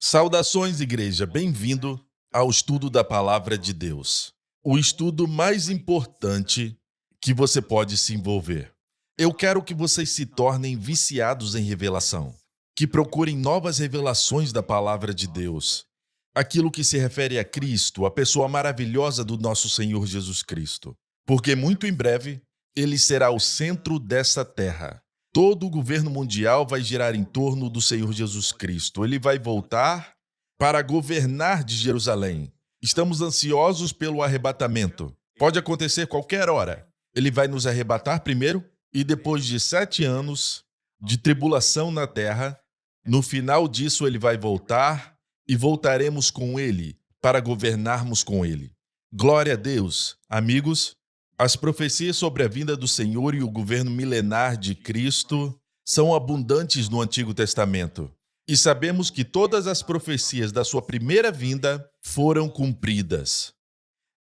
Saudações, igreja. Bem-vindo ao estudo da Palavra de Deus. O estudo mais importante que você pode se envolver. Eu quero que vocês se tornem viciados em revelação, que procurem novas revelações da Palavra de Deus, aquilo que se refere a Cristo, a pessoa maravilhosa do nosso Senhor Jesus Cristo. Porque muito em breve, ele será o centro dessa terra. Todo o governo mundial vai girar em torno do Senhor Jesus Cristo. Ele vai voltar para governar de Jerusalém. Estamos ansiosos pelo arrebatamento. Pode acontecer qualquer hora. Ele vai nos arrebatar primeiro e depois de 7 anos de tribulação na terra, no final disso ele vai voltar e voltaremos com ele para governarmos com ele. Glória a Deus. Amigos, as profecias sobre a vinda do Senhor e o governo milenar de Cristo são abundantes no Antigo Testamento. E sabemos que todas as profecias da sua primeira vinda foram cumpridas.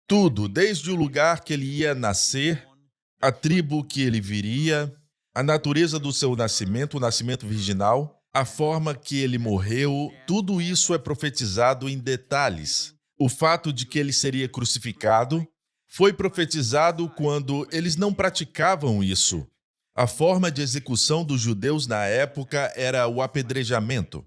Tudo, desde o lugar que ele ia nascer, a tribo que ele viria, a natureza do seu nascimento, o nascimento virginal, a forma que ele morreu, tudo isso é profetizado em detalhes. O fato de que ele seria crucificado foi profetizado quando eles não praticavam isso. A forma de execução dos judeus na época era o apedrejamento.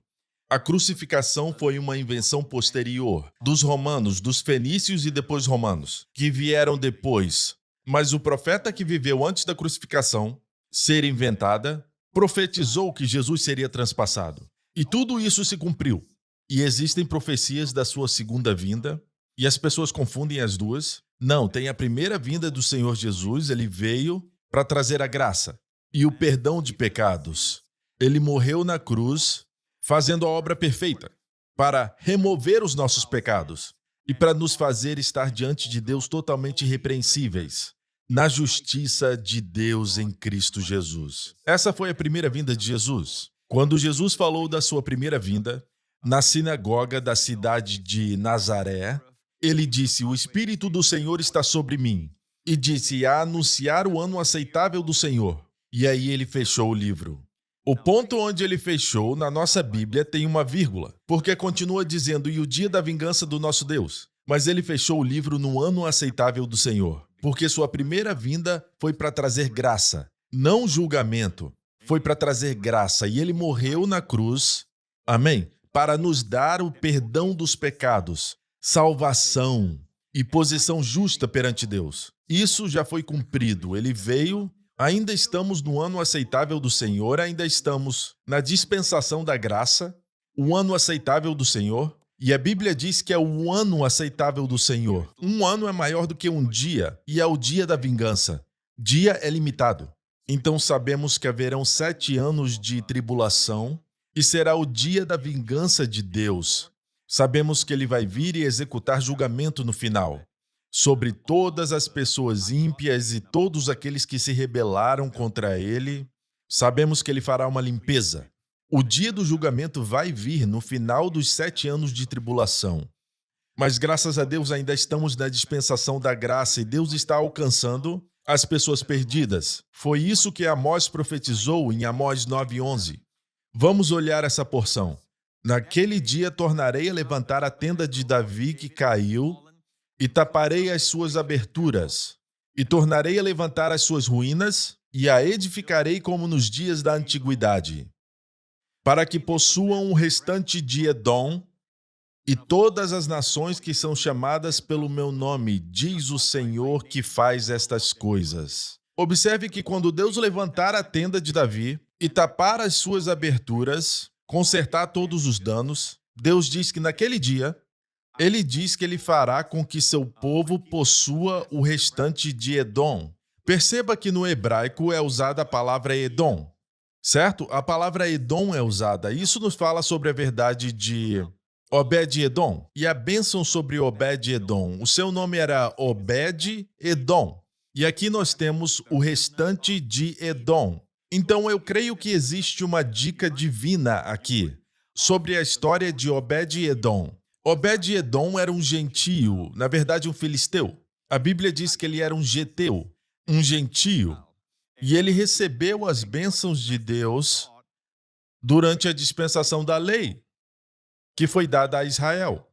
A crucificação foi uma invenção posterior dos romanos, dos fenícios e depois romanos, que vieram depois. Mas o profeta que viveu antes da crucificação ser inventada, profetizou que Jesus seria transpassado. E tudo isso se cumpriu. E existem profecias da sua segunda vinda, e as pessoas confundem as duas. Não, tem a primeira vinda do Senhor Jesus, ele veio para trazer a graça e o perdão de pecados. Ele morreu na cruz, fazendo a obra perfeita, para remover os nossos pecados e para nos fazer estar diante de Deus totalmente irrepreensíveis, na justiça de Deus em Cristo Jesus. Essa foi a primeira vinda de Jesus. Quando Jesus falou da sua primeira vinda, na sinagoga da cidade de Nazaré, ele disse: "O Espírito do Senhor está sobre mim", e disse: "A anunciar o ano aceitável do Senhor." E aí ele fechou o livro. O ponto onde ele fechou, na nossa Bíblia, tem uma vírgula, porque continua dizendo: "E o dia da vingança do nosso Deus." Mas ele fechou o livro no ano aceitável do Senhor, porque sua primeira vinda foi para trazer graça, não julgamento. Foi para trazer graça, e ele morreu na cruz, amém? Para nos dar o perdão dos pecados, salvação e posição justa perante Deus. Isso já foi cumprido. Ele veio, ainda estamos no ano aceitável do Senhor, ainda estamos na dispensação da graça, o ano aceitável do Senhor. E a Bíblia diz que é o ano aceitável do Senhor. Um ano é maior do que um dia, e é o dia da vingança. Dia é limitado. Então sabemos que haverão 7 anos de tribulação, e será o dia da vingança de Deus. Sabemos que ele vai vir e executar julgamento no final sobre todas as pessoas ímpias e todos aqueles que se rebelaram contra ele. Sabemos que ele fará uma limpeza. O dia do julgamento vai vir no final dos 7 anos de tribulação. Mas graças a Deus ainda estamos na dispensação da graça e Deus está alcançando as pessoas perdidas. Foi isso que Amós profetizou em Amós 9:11. Vamos olhar essa porção. "Naquele dia tornarei a levantar a tenda de Davi que caiu, e taparei as suas aberturas, e tornarei a levantar as suas ruínas, e a edificarei como nos dias da antiguidade, para que possuam o restante de Edom e todas as nações que são chamadas pelo meu nome, diz o Senhor que faz estas coisas." Observe que quando Deus levantar a tenda de Davi e tapar as suas aberturas, consertar todos os danos, Deus diz que naquele dia, ele diz que ele fará com que seu povo possua o restante de Edom. Perceba que no hebraico é usada a palavra Edom, certo? A palavra Edom é usada. Isso nos fala sobre a verdade de Obed-Edom e a bênção sobre Obed-Edom. O seu nome era Obed-Edom. E aqui nós temos o restante de Edom. Então eu creio que existe uma dica divina aqui sobre a história de Obed-Edom. Obed-Edom era um gentio, na verdade um filisteu. A Bíblia diz que ele era um geteu, um gentio. E ele recebeu as bênçãos de Deus durante a dispensação da lei. que foi dada a Israel.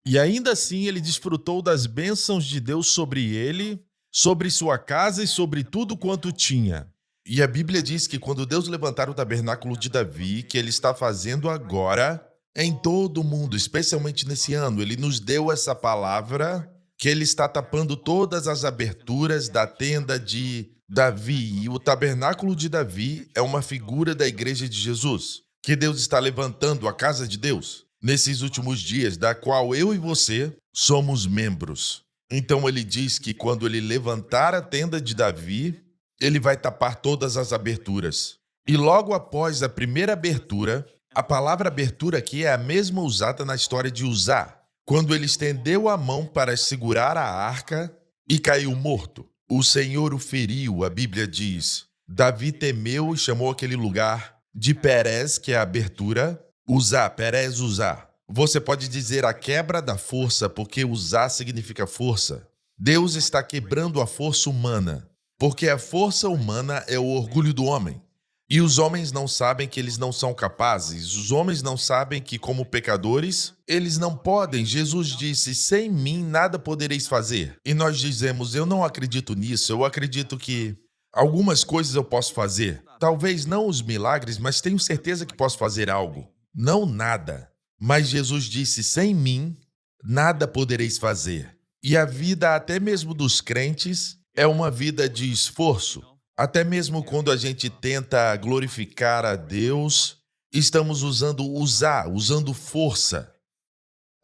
E ainda assim ele desfrutou das bênçãos de Deus sobre ele, sobre sua casa e sobre tudo quanto tinha. E a Bíblia diz que quando Deus levantar o tabernáculo de Davi, que ele está fazendo agora em todo o mundo, especialmente nesse ano, ele nos deu essa palavra que ele está tapando todas as aberturas da tenda de Davi. E o tabernáculo de Davi é uma figura da igreja de Jesus, que Deus está levantando a casa de Deus nesses últimos dias, da qual eu e você somos membros. Então ele diz que quando ele levantar a tenda de Davi, ele vai tapar todas as aberturas. E logo após a primeira abertura, a palavra abertura aqui é a mesma usada na história de Uzá, quando ele estendeu a mão para segurar a arca e caiu morto. O Senhor o feriu, a Bíblia diz. Davi temeu e chamou aquele lugar de Perez, que é a abertura, Uzá, Perez Uzá. Você pode dizer a quebra da força, porque Uzá significa força. Deus está quebrando a força humana, porque a força humana é o orgulho do homem. E os homens não sabem que eles não são capazes. Os homens não sabem que, como pecadores, eles não podem. Jesus disse, sem mim nada podereis fazer. E nós dizemos, eu não acredito nisso. Eu acredito que algumas coisas eu posso fazer. Talvez não os milagres, mas tenho certeza que posso fazer algo. Não nada. Mas Jesus disse, sem mim nada podereis fazer. E a vida, até mesmo dos crentes, é uma vida de esforço. Até mesmo quando a gente tenta glorificar a Deus, estamos usando força.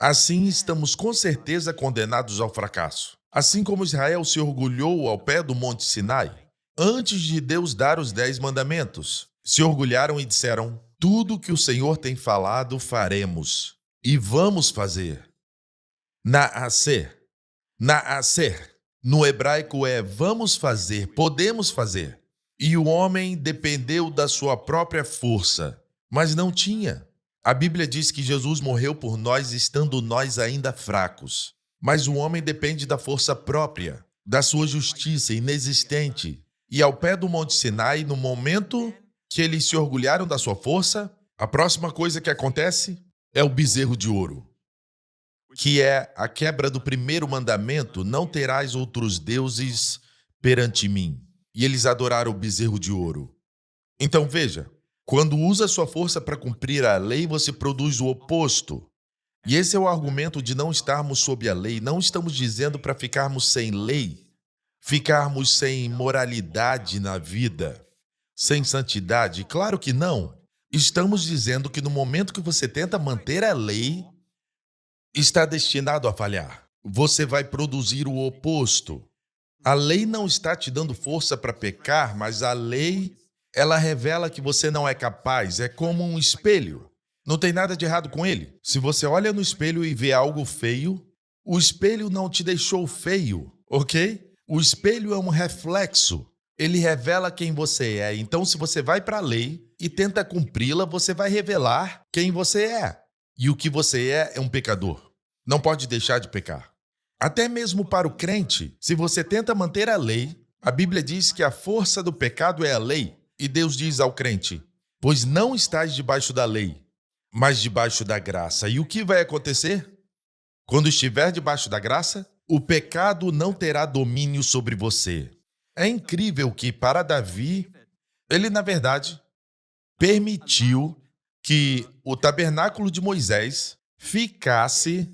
Assim, estamos com certeza condenados ao fracasso. Assim como Israel se orgulhou ao pé do Monte Sinai, antes de Deus dar os 10 mandamentos, se orgulharam e disseram, tudo que o Senhor tem falado, faremos. E vamos fazer. Na'aser. No hebraico é vamos fazer, podemos fazer. E o homem dependeu da sua própria força, mas não tinha. A Bíblia diz que Jesus morreu por nós estando nós ainda fracos. Mas o homem depende da força própria, da sua justiça inexistente. E ao pé do Monte Sinai, no momento que eles se orgulharam da sua força, a próxima coisa que acontece é o bezerro de ouro, que é a quebra do primeiro mandamento, não terás outros deuses perante mim. E eles adoraram o bezerro de ouro. Então veja, quando usa sua força para cumprir a lei, você produz o oposto. E esse é o argumento de não estarmos sob a lei. Não estamos dizendo para ficarmos sem lei, ficarmos sem moralidade na vida, sem santidade. Claro que não. Estamos dizendo que no momento que você tenta manter a lei, está destinado a falhar. Você vai produzir o oposto. A lei não está te dando força para pecar, mas a lei, ela revela que você não é capaz. É como um espelho. Não tem nada de errado com ele. Se você olha no espelho e vê algo feio, o espelho não te deixou feio, ok? O espelho é um reflexo. Ele revela quem você é. Então, se você vai para a lei e tenta cumpri-la, você vai revelar quem você é. E o que você é um pecador. Não pode deixar de pecar. Até mesmo para o crente, se você tenta manter a lei, a Bíblia diz que a força do pecado é a lei. E Deus diz ao crente, pois não estás debaixo da lei, mas debaixo da graça. E o que vai acontecer? Quando estiver debaixo da graça, o pecado não terá domínio sobre você. É incrível que para Davi, ele na verdade permitiu que o tabernáculo de Moisés ficasse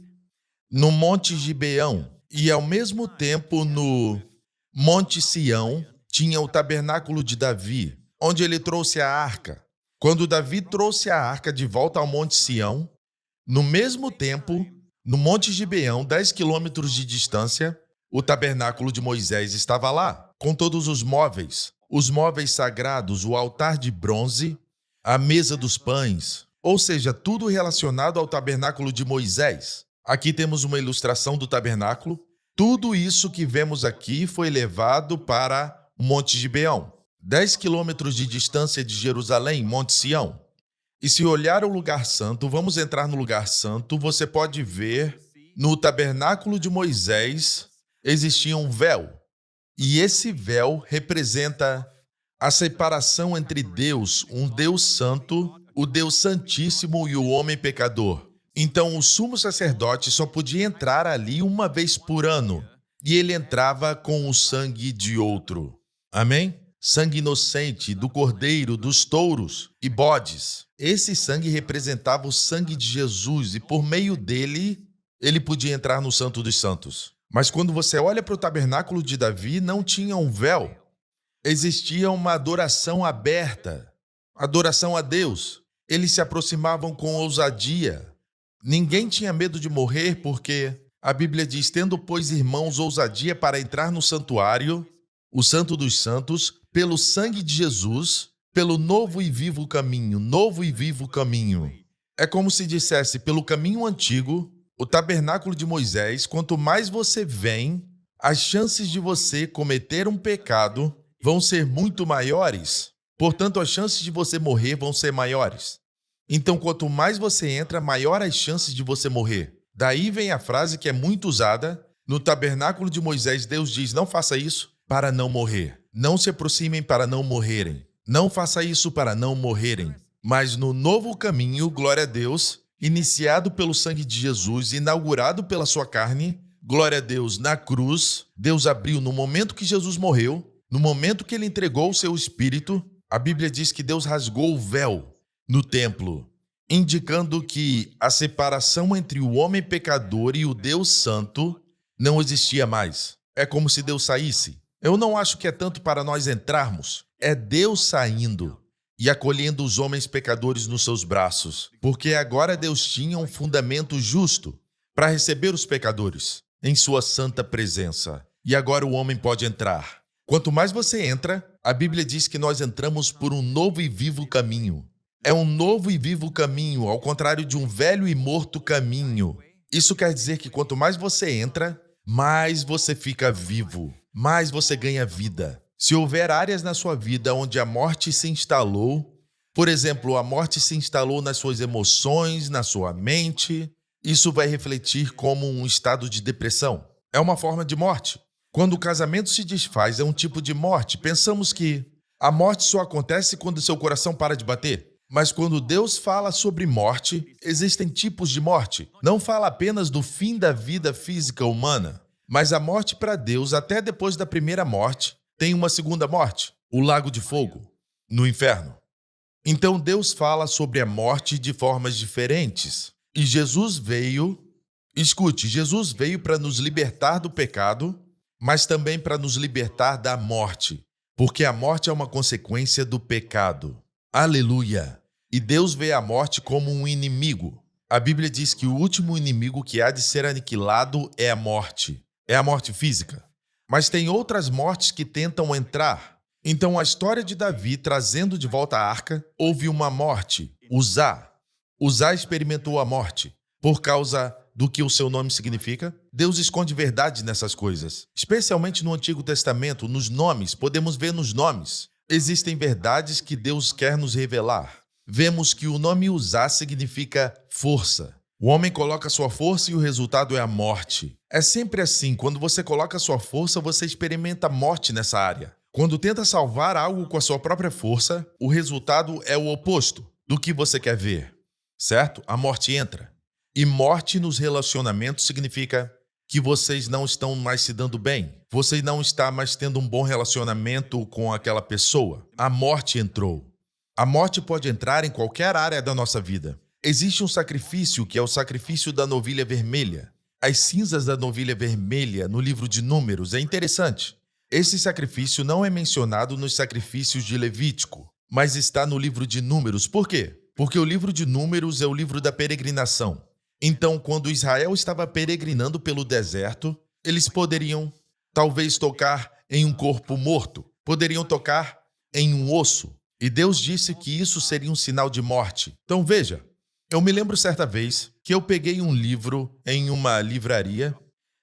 no Monte Gibeão e ao mesmo tempo no Monte Sião tinha o tabernáculo de Davi, onde ele trouxe a arca. Quando Davi trouxe a arca de volta ao Monte Sião, no mesmo tempo, no Monte Gibeão, 10 quilômetros de distância, o tabernáculo de Moisés estava lá, com todos os móveis sagrados, o altar de bronze, a mesa dos pães, ou seja, tudo relacionado ao tabernáculo de Moisés. Aqui temos uma ilustração do tabernáculo. Tudo isso que vemos aqui foi levado para o Monte Gibeão, 10 quilômetros de distância de Jerusalém, Monte Sião. E se olhar o lugar santo, vamos entrar no lugar santo, você pode ver no tabernáculo de Moisés existia um véu. E esse véu representa a separação entre Deus, um Deus santo, o Deus santíssimo e o homem pecador. Então, o sumo sacerdote só podia entrar ali uma vez por ano, e ele entrava com o sangue de outro. Amém? Sangue inocente do cordeiro, dos touros e bodes. Esse sangue representava o sangue de Jesus, e por meio dele, ele podia entrar no Santo dos Santos. Mas quando você olha para o tabernáculo de Davi, não tinha um véu. Existia uma adoração aberta, adoração a Deus. Eles se aproximavam com ousadia. Ninguém tinha medo de morrer, porque a Bíblia diz: tendo, pois, irmãos, ousadia para entrar no santuário, o Santo dos Santos, pelo sangue de Jesus, pelo novo e vivo caminho, novo e vivo caminho. É como se dissesse, pelo caminho antigo, o tabernáculo de Moisés, quanto mais você vem, as chances de você cometer um pecado vão ser muito maiores. Portanto, as chances de você morrer vão ser maiores. Então, quanto mais você entra, maior as chances de você morrer. Daí vem a frase que é muito usada. No tabernáculo de Moisés, Deus diz: não faça isso para não morrer. Não se aproximem para não morrerem. Não faça isso para não morrerem. Mas no novo caminho, glória a Deus, iniciado pelo sangue de Jesus, inaugurado pela sua carne, glória a Deus, na cruz, Deus abriu no momento que Jesus morreu, no momento que ele entregou o seu espírito, a Bíblia diz que Deus rasgou o véu no templo, indicando que a separação entre o homem pecador e o Deus Santo não existia mais. É como se Deus saísse. Eu não acho que é tanto para nós entrarmos, é Deus saindo e acolhendo os homens pecadores nos seus braços, porque agora Deus tinha um fundamento justo para receber os pecadores em sua santa presença. E agora o homem pode entrar. Quanto mais você entra, a Bíblia diz que nós entramos por um novo e vivo caminho. É um novo e vivo caminho, ao contrário de um velho e morto caminho. Isso quer dizer que quanto mais você entra, mais você fica vivo, mais você ganha vida. Se houver áreas na sua vida onde a morte se instalou, por exemplo, a morte se instalou nas suas emoções, na sua mente, isso vai refletir como um estado de depressão. É uma forma de morte. Quando o casamento se desfaz, é um tipo de morte. Pensamos que a morte só acontece quando seu coração para de bater. Mas quando Deus fala sobre morte, existem tipos de morte. Não fala apenas do fim da vida física humana, mas a morte para Deus, até depois da primeira morte, tem uma segunda morte, o lago de fogo, no inferno. Então Deus fala sobre a morte de formas diferentes. E Jesus veio para nos libertar do pecado, mas também para nos libertar da morte, porque a morte é uma consequência do pecado. Aleluia! E Deus vê a morte como um inimigo. A Bíblia diz que o último inimigo que há de ser aniquilado é a morte. É a morte física. Mas tem outras mortes que tentam entrar. Então, a história de Davi trazendo de volta a arca, houve uma morte, Uzá. Uzá experimentou a morte. Por causa do que o seu nome significa, Deus esconde verdade nessas coisas. Especialmente no Antigo Testamento, nos nomes, podemos ver nos nomes. Existem verdades que Deus quer nos revelar. Vemos que o nome Uzá significa força. O homem coloca sua força e o resultado é a morte. É sempre assim, quando você coloca sua força, você experimenta morte nessa área. Quando tenta salvar algo com a sua própria força, o resultado é o oposto do que você quer ver, certo? A morte entra. E morte nos relacionamentos significa que vocês não estão mais se dando bem. Você não está mais tendo um bom relacionamento com aquela pessoa. A morte entrou. A morte pode entrar em qualquer área da nossa vida. Existe um sacrifício que é o sacrifício da novilha vermelha. As cinzas da novilha vermelha no livro de Números é interessante. Esse sacrifício não é mencionado nos sacrifícios de Levítico, mas está no livro de Números. Por quê? Porque o livro de Números é o livro da peregrinação. Então, quando Israel estava peregrinando pelo deserto, eles poderiam, talvez, tocar em um corpo morto, poderiam tocar em um osso. E Deus disse que isso seria um sinal de morte. Então, veja, eu me lembro certa vez que eu peguei um livro em uma livraria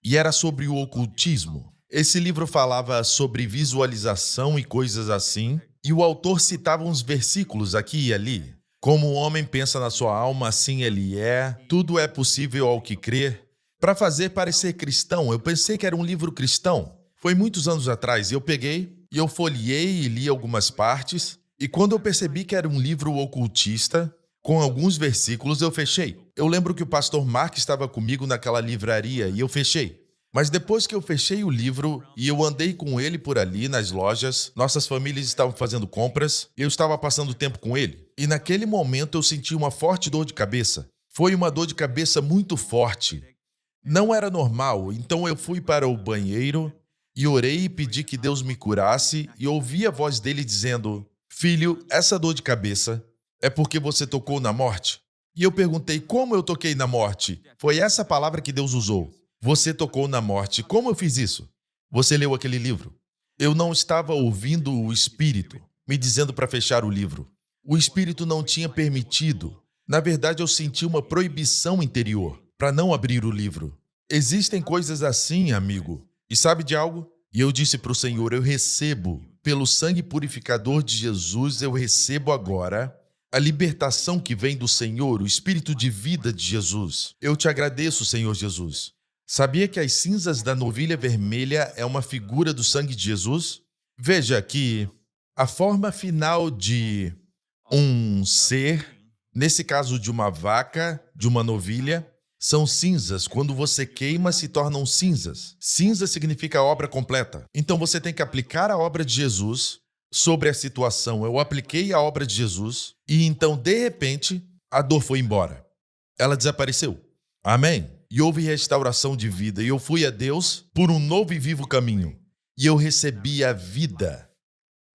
e era sobre o ocultismo. Esse livro falava sobre visualização e coisas assim, e o autor citava uns versículos aqui e ali. Como o homem pensa na sua alma, assim ele é. Tudo é possível ao que crer. Para fazer parecer cristão, eu pensei que era um livro cristão. Foi muitos anos atrás, eu peguei e eu folheei e li algumas partes. E quando eu percebi que era um livro ocultista, Com alguns versículos eu fechei. Eu lembro que o pastor Mark estava comigo naquela livraria e eu fechei. Mas depois que eu fechei o livro e eu andei com ele por ali nas lojas, nossas famílias estavam fazendo compras, eu estava passando tempo com ele. E naquele momento eu senti uma forte dor de cabeça. Foi uma dor de cabeça muito forte. Não era normal, então eu fui para o banheiro e orei e pedi que Deus me curasse e ouvi a voz dele dizendo: "Filho, essa dor de cabeça é porque você tocou na morte?" E eu perguntei: "Como eu toquei na morte?" Foi essa palavra que Deus usou. "Você tocou na morte." Como eu fiz isso? Você leu aquele livro. Eu não estava ouvindo o Espírito me dizendo para fechar o livro. O Espírito não tinha permitido. Na verdade, eu senti uma proibição interior para não abrir o livro. Existem coisas assim, amigo. E sabe de algo? E eu disse para o Senhor: eu recebo, pelo sangue purificador de Jesus, eu recebo agora a libertação que vem do Senhor, o Espírito de vida de Jesus. Eu te agradeço, Senhor Jesus. Sabia que as cinzas da novilha vermelha é uma figura do sangue de Jesus? Veja que a forma final de um ser, nesse caso de uma vaca, de uma novilha, são cinzas. Quando você queima, se tornam cinzas. Cinza significa obra completa. Então você tem que aplicar a obra de Jesus sobre a situação. Eu apliquei a obra de Jesus e então, de repente, a dor foi embora. Ela desapareceu. Amém? E houve restauração de vida. E eu fui a Deus por um novo e vivo caminho. E eu recebi a vida.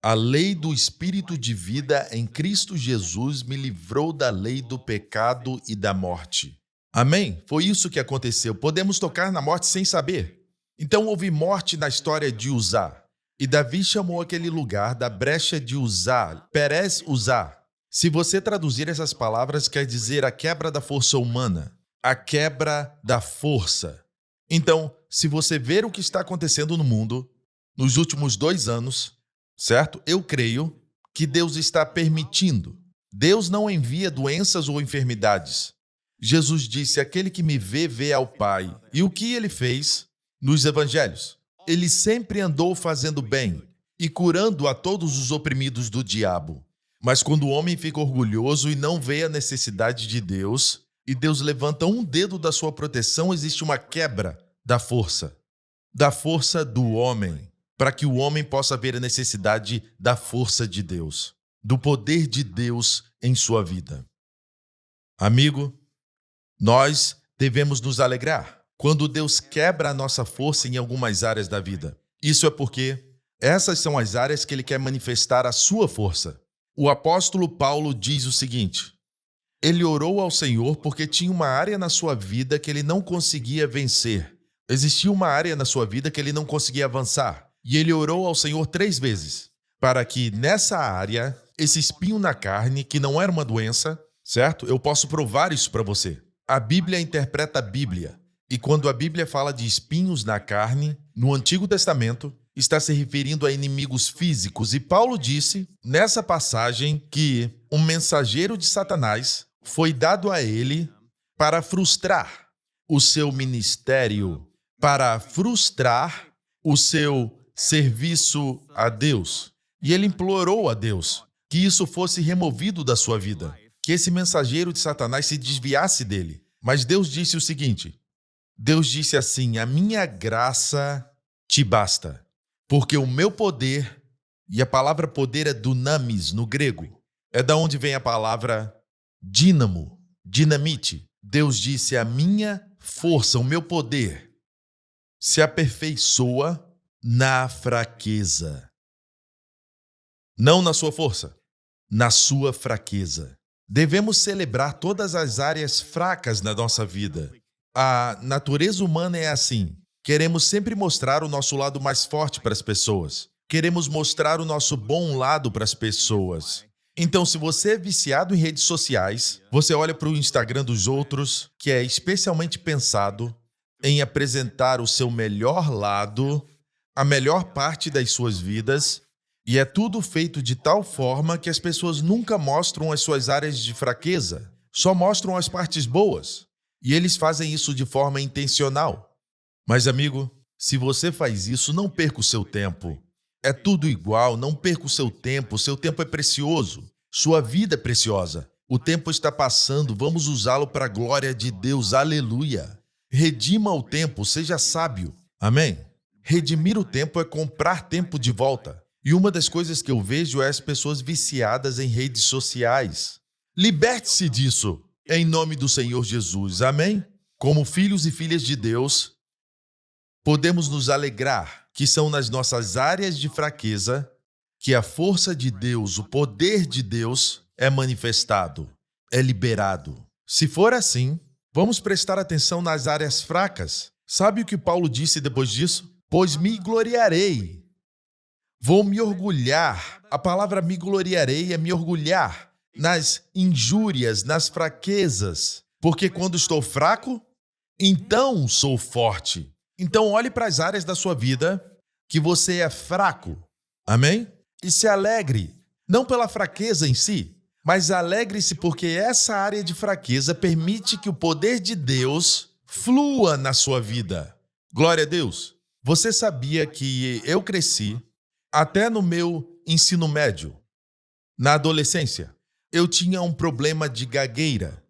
A lei do Espírito de vida em Cristo Jesus me livrou da lei do pecado e da morte. Amém? Foi isso que aconteceu. Podemos tocar na morte sem saber. Então houve morte na história de Uzá. E Davi chamou aquele lugar da brecha de Uzá, Perez Uzá. Se você traduzir essas palavras, quer dizer a quebra da força humana, a quebra da força. Então, se você ver o que está acontecendo no mundo nos últimos 2 anos, certo? Eu creio que Deus está permitindo. Deus não envia doenças ou enfermidades. Jesus disse: aquele que me vê, vê ao Pai. E o que ele fez nos evangelhos? Ele sempre andou fazendo bem e curando a todos os oprimidos do diabo. Mas quando o homem fica orgulhoso e não vê a necessidade de Deus, e Deus levanta um dedo da sua proteção, existe uma quebra da força do homem, para que o homem possa ver a necessidade da força de Deus, do poder de Deus em sua vida. Amigo, nós devemos nos alegrar quando Deus quebra a nossa força em algumas áreas da vida. Isso é porque essas são as áreas que Ele quer manifestar a sua força. O apóstolo Paulo diz o seguinte: ele orou ao Senhor porque tinha uma área na sua vida que ele não conseguia vencer. Existia uma área na sua vida que ele não conseguia avançar. E ele orou ao Senhor 3 vezes, para que nessa área, esse espinho na carne, que não era uma doença, certo? Eu posso provar isso para você. A Bíblia interpreta a Bíblia. E quando a Bíblia fala de espinhos na carne, no Antigo Testamento, está se referindo a inimigos físicos. E Paulo disse, nessa passagem, que um mensageiro de Satanás foi dado a ele para frustrar o seu ministério, para frustrar o seu serviço a Deus. E ele implorou a Deus que isso fosse removido da sua vida, que esse mensageiro de Satanás se desviasse dele. Mas Deus disse o seguinte: Deus disse assim: a minha graça te basta, porque o meu poder, e a palavra poder é dunamis no grego, é da onde vem a palavra dínamo, dinamite. Deus disse: a minha força, o meu poder, se aperfeiçoa na fraqueza. Não na sua força, na sua fraqueza. Devemos celebrar todas as áreas fracas na nossa vida. A natureza humana é assim. Queremos sempre mostrar o nosso lado mais forte para as pessoas. Queremos mostrar o nosso bom lado para as pessoas. Então, se você é viciado em redes sociais, você olha para o Instagram dos outros, que é especialmente pensado em apresentar o seu melhor lado, a melhor parte das suas vidas, e é tudo feito de tal forma que as pessoas nunca mostram as suas áreas de fraqueza, só mostram as partes boas. E eles fazem isso de forma intencional. Mas, amigo, se você faz isso, não perca o seu tempo. É tudo igual, não perca o seu tempo é precioso, sua vida é preciosa. O tempo está passando, vamos usá-lo para a glória de Deus. Aleluia. Redima o tempo, seja sábio. Amém? Redimir o tempo é comprar tempo de volta. E uma das coisas que eu vejo é as pessoas viciadas em redes sociais. Liberte-se disso, em nome do Senhor Jesus. Amém? Como filhos e filhas de Deus, podemos nos alegrar que são nas nossas áreas de fraqueza que a força de Deus, o poder de Deus é manifestado, é liberado. Se for assim, vamos prestar atenção nas áreas fracas. Sabe o que Paulo disse depois disso? Pois me gloriarei. Vou me orgulhar. A palavra me gloriarei é me orgulhar nas injúrias, nas fraquezas. Porque quando estou fraco, então sou forte. Então olhe para as áreas da sua vida que você é fraco. Amém? E se alegre, não pela fraqueza em si, mas alegre-se porque essa área de fraqueza permite que o poder de Deus flua na sua vida. Glória a Deus. Você sabia que eu cresci até no meu ensino médio? Na adolescência, eu tinha um problema de gagueira.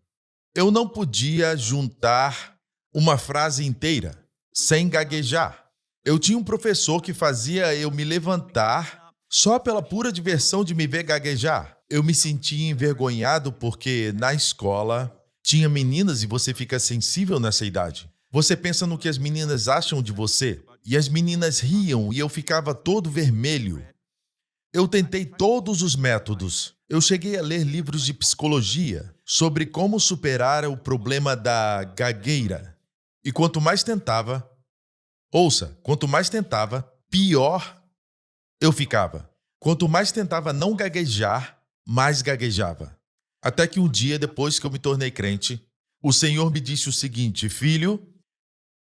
Eu não podia juntar uma frase inteira sem gaguejar. Eu tinha um professor que fazia eu me levantar só pela pura diversão de me ver gaguejar. Eu me sentia envergonhado porque na escola tinha meninas e você fica sensível nessa idade. Você pensa no que as meninas acham de você e as meninas riam e eu ficava todo vermelho. Eu tentei todos os métodos. Eu cheguei a ler livros de psicologia sobre como superar o problema da gagueira. E quanto mais tentava, quanto mais tentava, pior eu ficava. Quanto mais tentava não gaguejar, mais gaguejava. Até que um dia, depois que eu me tornei crente, o Senhor me disse o seguinte: filho,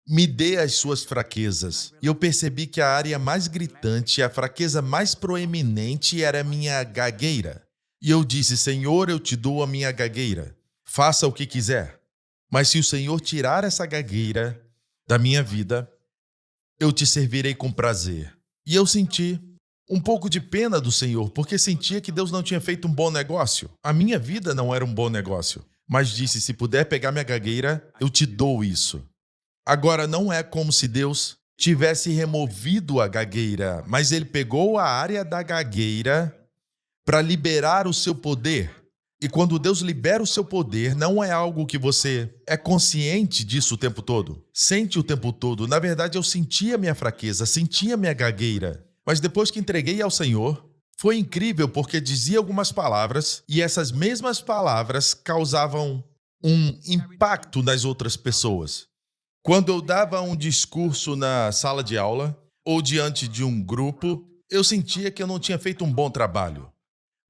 me dê as suas fraquezas. E eu percebi que a área mais gritante, a fraqueza mais proeminente era a minha gagueira. E eu disse: Senhor, eu te dou a minha gagueira. Faça o que quiser. Mas se o Senhor tirar essa gagueira da minha vida, eu te servirei com prazer. E eu senti um pouco de pena do Senhor, porque sentia que Deus não tinha feito um bom negócio. A minha vida não era um bom negócio. Mas disse: se puder pegar minha gagueira, eu te dou isso. Agora, não é como se Deus tivesse removido a gagueira, mas Ele pegou a área da gagueira para liberar o seu poder. E quando Deus libera o seu poder, não é algo que você é consciente disso o tempo todo, sente o tempo todo. Na verdade, eu sentia minha fraqueza, sentia minha gagueira. Mas depois que entreguei ao Senhor, foi incrível porque dizia algumas palavras e essas mesmas palavras causavam um impacto nas outras pessoas. Quando eu dava um discurso na sala de aula ou diante de um grupo, eu sentia que eu não tinha feito um bom trabalho.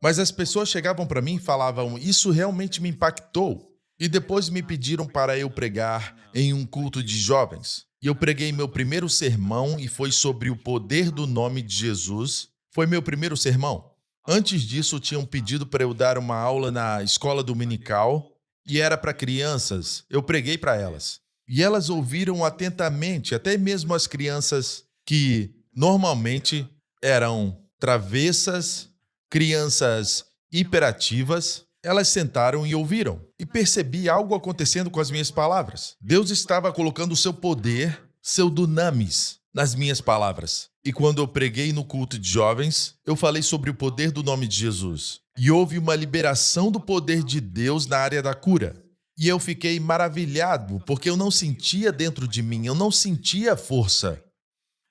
Mas as pessoas chegavam para mim e falavam: isso realmente me impactou. E depois me pediram para eu pregar em um culto de jovens. E eu preguei meu primeiro sermão e foi sobre o poder do nome de Jesus. Foi meu primeiro sermão. Antes disso, tinham pedido para eu dar uma aula na escola dominical e era para crianças. Eu preguei para elas. E elas ouviram atentamente, até mesmo as crianças que normalmente eram travessas, crianças hiperativas. Elas sentaram e ouviram, e percebi algo acontecendo com as minhas palavras. Deus estava colocando o seu poder, seu dunamis, nas minhas palavras. E quando eu preguei no culto de jovens, eu falei sobre o poder do nome de Jesus. E houve uma liberação do poder de Deus na área da cura. E eu fiquei maravilhado, porque eu não sentia dentro de mim, eu não sentia força.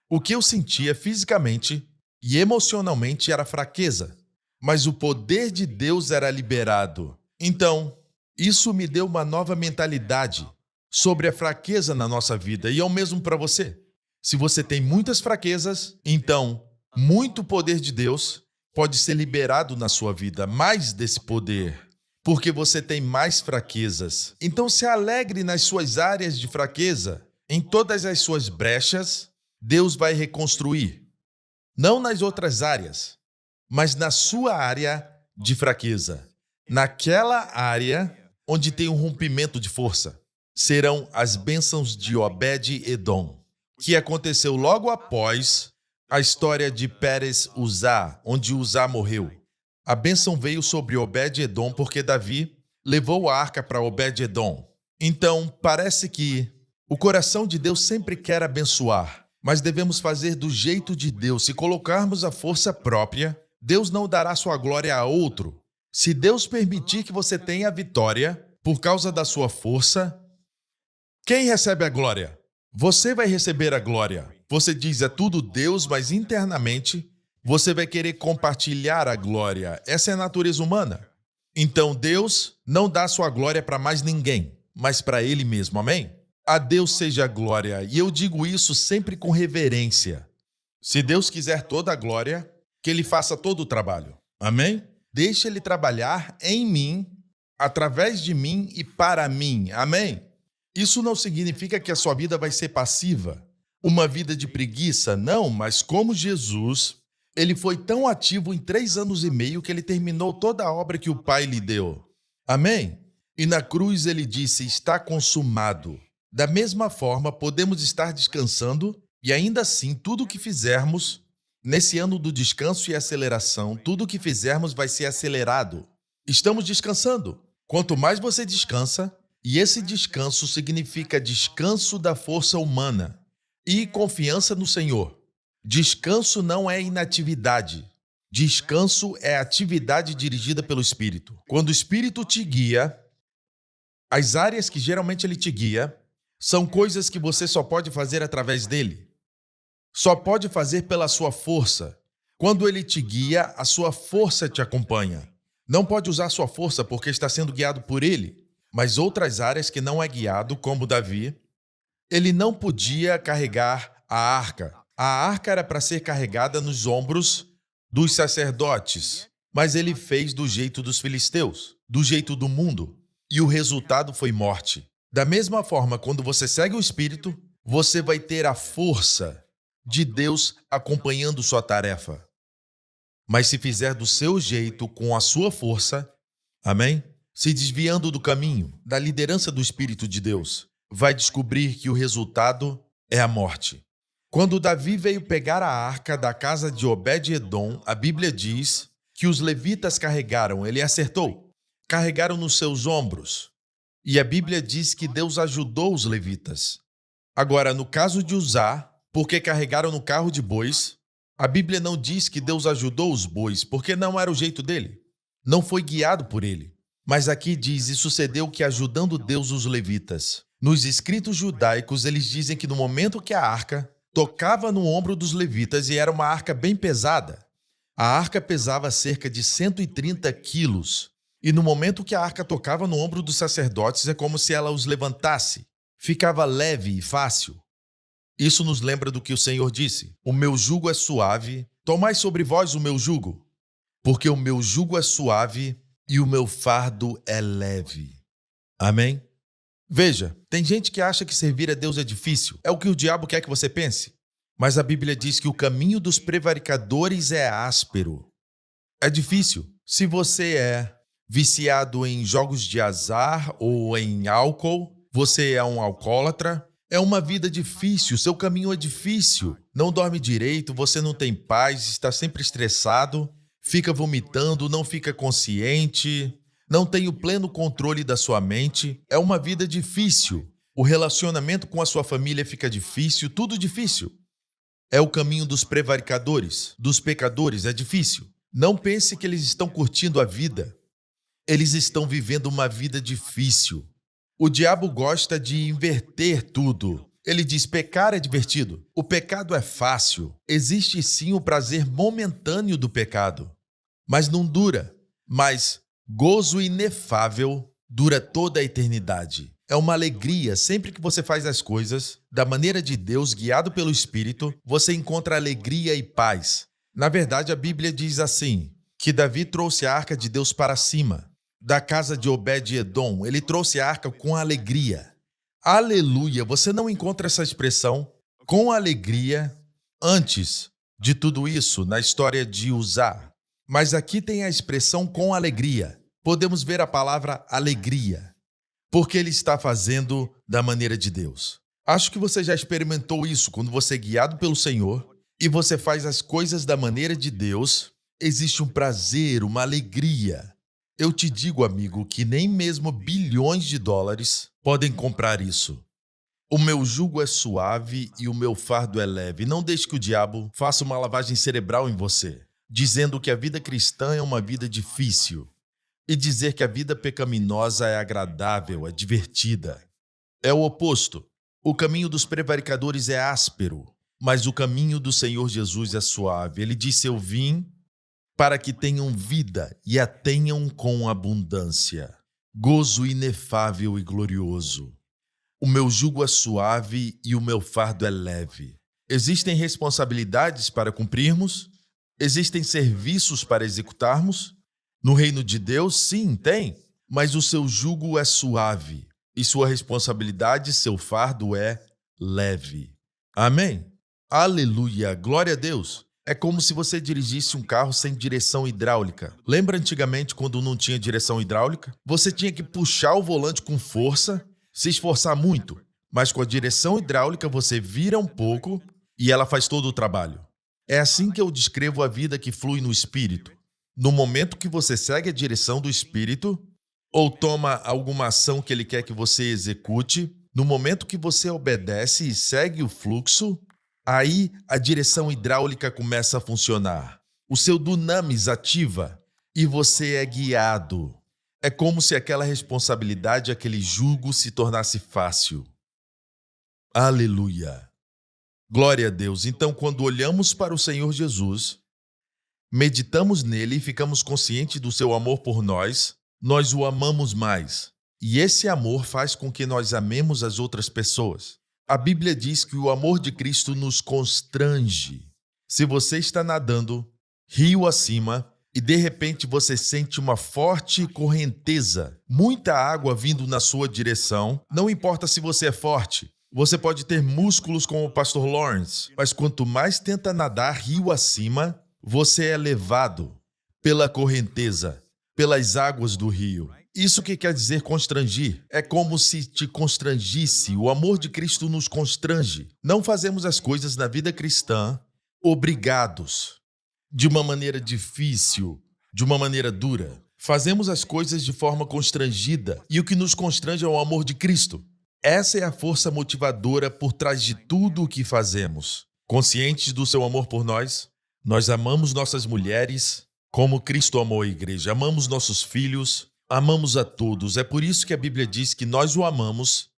O que eu sentia fisicamente e emocionalmente era fraqueza. Mas o poder de Deus era liberado. Então, isso me deu uma nova mentalidade sobre a fraqueza na nossa vida. E é o mesmo para você. Se você tem muitas fraquezas, então muito poder de Deus pode ser liberado na sua vida. Mais desse poder, porque você tem mais fraquezas. Então se alegre nas suas áreas de fraqueza. Em todas as suas brechas, Deus vai reconstruir. Não nas outras áreas, mas na sua área de fraqueza. Naquela área onde tem um rompimento de força. Serão as bênçãos de Obed-Edom, que aconteceu logo após a história de Pérez-Uzá, onde Uzá morreu. A bênção veio sobre Obed-Edom porque Davi levou a arca para Obed-edom. Então, parece que o coração de Deus sempre quer abençoar, mas devemos fazer do jeito de Deus. Se colocarmos a força própria, Deus não dará sua glória a outro. Se Deus permitir que você tenha a vitória por causa da sua força, quem recebe a glória? Você vai receber a glória. Você diz, é tudo Deus, mas internamente você vai querer compartilhar a glória. Essa é a natureza humana. Então Deus não dá sua glória para mais ninguém, mas para Ele mesmo, amém? A Deus seja a glória, e eu digo isso sempre com reverência. Se Deus quiser toda a glória, que Ele faça todo o trabalho, amém? Deixe Ele trabalhar em mim, através de mim e para mim, amém? Isso não significa que a sua vida vai ser passiva, uma vida de preguiça, não, mas como Jesus, Ele foi tão ativo em 3 anos e meio que Ele terminou toda a obra que o Pai lhe deu, amém? E na cruz Ele disse, está consumado. Da mesma forma, podemos estar descansando e ainda assim, tudo o que fizermos, nesse ano do descanso e aceleração, tudo o que fizermos vai ser acelerado. Estamos descansando. Quanto mais você descansa, e esse descanso significa descanso da força humana e confiança no Senhor. Descanso não é inatividade. Descanso é atividade dirigida pelo Espírito. Quando o Espírito te guia, as áreas que geralmente ele te guia são coisas que você só pode fazer através dele. Só pode fazer pela sua força. Quando ele te guia, a sua força te acompanha. Não pode usar sua força porque está sendo guiado por ele. Mas outras áreas que não é guiado, como Davi, ele não podia carregar a arca. A arca era para ser carregada nos ombros dos sacerdotes, mas ele fez do jeito dos filisteus, do jeito do mundo, e o resultado foi morte. Da mesma forma, quando você segue o Espírito, você vai ter a força de Deus acompanhando sua tarefa. Mas se fizer do seu jeito, com a sua força, amém? Se desviando do caminho, da liderança do Espírito de Deus, vai descobrir que o resultado é a morte. Quando Davi veio pegar a arca da casa de Obed-edom, a Bíblia diz que os levitas carregaram, ele acertou, carregaram nos seus ombros. E a Bíblia diz que Deus ajudou os levitas. Agora, no caso de Uzá, porque carregaram no carro de bois, a Bíblia não diz que Deus ajudou os bois, porque não era o jeito dele. Não foi guiado por ele. Mas aqui diz, e sucedeu que ajudando Deus os levitas. Nos escritos judaicos, eles dizem que no momento que a arca tocava no ombro dos levitas, e era uma arca bem pesada, a arca pesava cerca de 130 quilos. E no momento que a arca tocava no ombro dos sacerdotes, é como se ela os levantasse. Ficava leve e fácil. Isso nos lembra do que o Senhor disse. O meu jugo é suave, tomai sobre vós o meu jugo, porque o meu jugo é suave e o meu fardo é leve. Amém? Veja, tem gente que acha que servir a Deus é difícil. É o que o diabo quer que você pense. Mas a Bíblia diz que o caminho dos prevaricadores é áspero. É difícil. Se você é viciado em jogos de azar ou em álcool, você é um alcoólatra, é uma vida difícil, seu caminho é difícil. Não dorme direito, você não tem paz, está sempre estressado, fica vomitando, não fica consciente, não tem o pleno controle da sua mente. É uma vida difícil. O relacionamento com a sua família fica difícil, tudo difícil. É o caminho dos prevaricadores, dos pecadores, é difícil. Não pense que eles estão curtindo a vida. Eles estão vivendo uma vida difícil. O diabo gosta de inverter tudo. Ele diz, pecar é divertido. O pecado é fácil. Existe sim o prazer momentâneo do pecado, mas não dura. Mas gozo inefável dura toda a eternidade. É uma alegria. Sempre que você faz as coisas da maneira de Deus, guiado pelo Espírito, você encontra alegria e paz. Na verdade, a Bíblia diz assim, que Davi trouxe a arca de Deus para cima, da casa de Obed-edom. Ele trouxe a arca com alegria. Aleluia! Você não encontra essa expressão com alegria antes de tudo isso na história de Uzá. Mas aqui tem a expressão com alegria. Podemos ver a palavra alegria, porque ele está fazendo da maneira de Deus. Acho que você já experimentou isso quando você é guiado pelo Senhor e você faz as coisas da maneira de Deus. Existe um prazer, uma alegria. Eu te digo, amigo, que nem mesmo bilhões de dólares podem comprar isso. O meu jugo é suave e o meu fardo é leve. Não deixe que o diabo faça uma lavagem cerebral em você, dizendo que a vida cristã é uma vida difícil e dizer que a vida pecaminosa é agradável, é divertida. É o oposto. O caminho dos prevaricadores é áspero, mas o caminho do Senhor Jesus é suave. Ele disse: eu vim para que tenham vida e a tenham com abundância. Gozo inefável e glorioso. O meu jugo é suave e o meu fardo é leve. Existem responsabilidades para cumprirmos? Existem serviços para executarmos? No reino de Deus, sim, tem. Mas o seu jugo é suave e sua responsabilidade, seu fardo é leve. Amém? Aleluia! Glória a Deus! É como se você dirigisse um carro sem direção hidráulica. Lembra antigamente quando não tinha direção hidráulica? Você tinha que puxar o volante com força, se esforçar muito, mas com a direção hidráulica você vira um pouco e ela faz todo o trabalho. É assim que eu descrevo a vida que flui no Espírito. No momento que você segue a direção do Espírito, ou toma alguma ação que Ele quer que você execute, no momento que você obedece e segue o fluxo, aí a direção hidráulica começa a funcionar. O seu dunamis ativa e você é guiado. É como se aquela responsabilidade, aquele jugo se tornasse fácil. Aleluia! Glória a Deus! Então, quando olhamos para o Senhor Jesus, meditamos nele e ficamos conscientes do seu amor por nós, nós o amamos mais. E esse amor faz com que nós amemos as outras pessoas. A Bíblia diz que o amor de Cristo nos constrange. Se você está nadando, rio acima, e de repente você sente uma forte correnteza, muita água vindo na sua direção, não importa se você é forte, você pode ter músculos como o pastor Lawrence, mas quanto mais tenta nadar rio acima, você é levado pela correnteza, pelas águas do rio. Isso que quer dizer constrangir? É como se te constrangisse. O amor de Cristo nos constrange. Não fazemos as coisas na vida cristã obrigados, de uma maneira difícil, de uma maneira dura. Fazemos as coisas de forma constrangida e o que nos constrange é o amor de Cristo. Essa é a força motivadora por trás de tudo o que fazemos. Conscientes do seu amor por nós, nós amamos nossas mulheres como Cristo amou a igreja. Amamos nossos filhos, amamos a todos. É por isso que a Bíblia diz que nós o amamos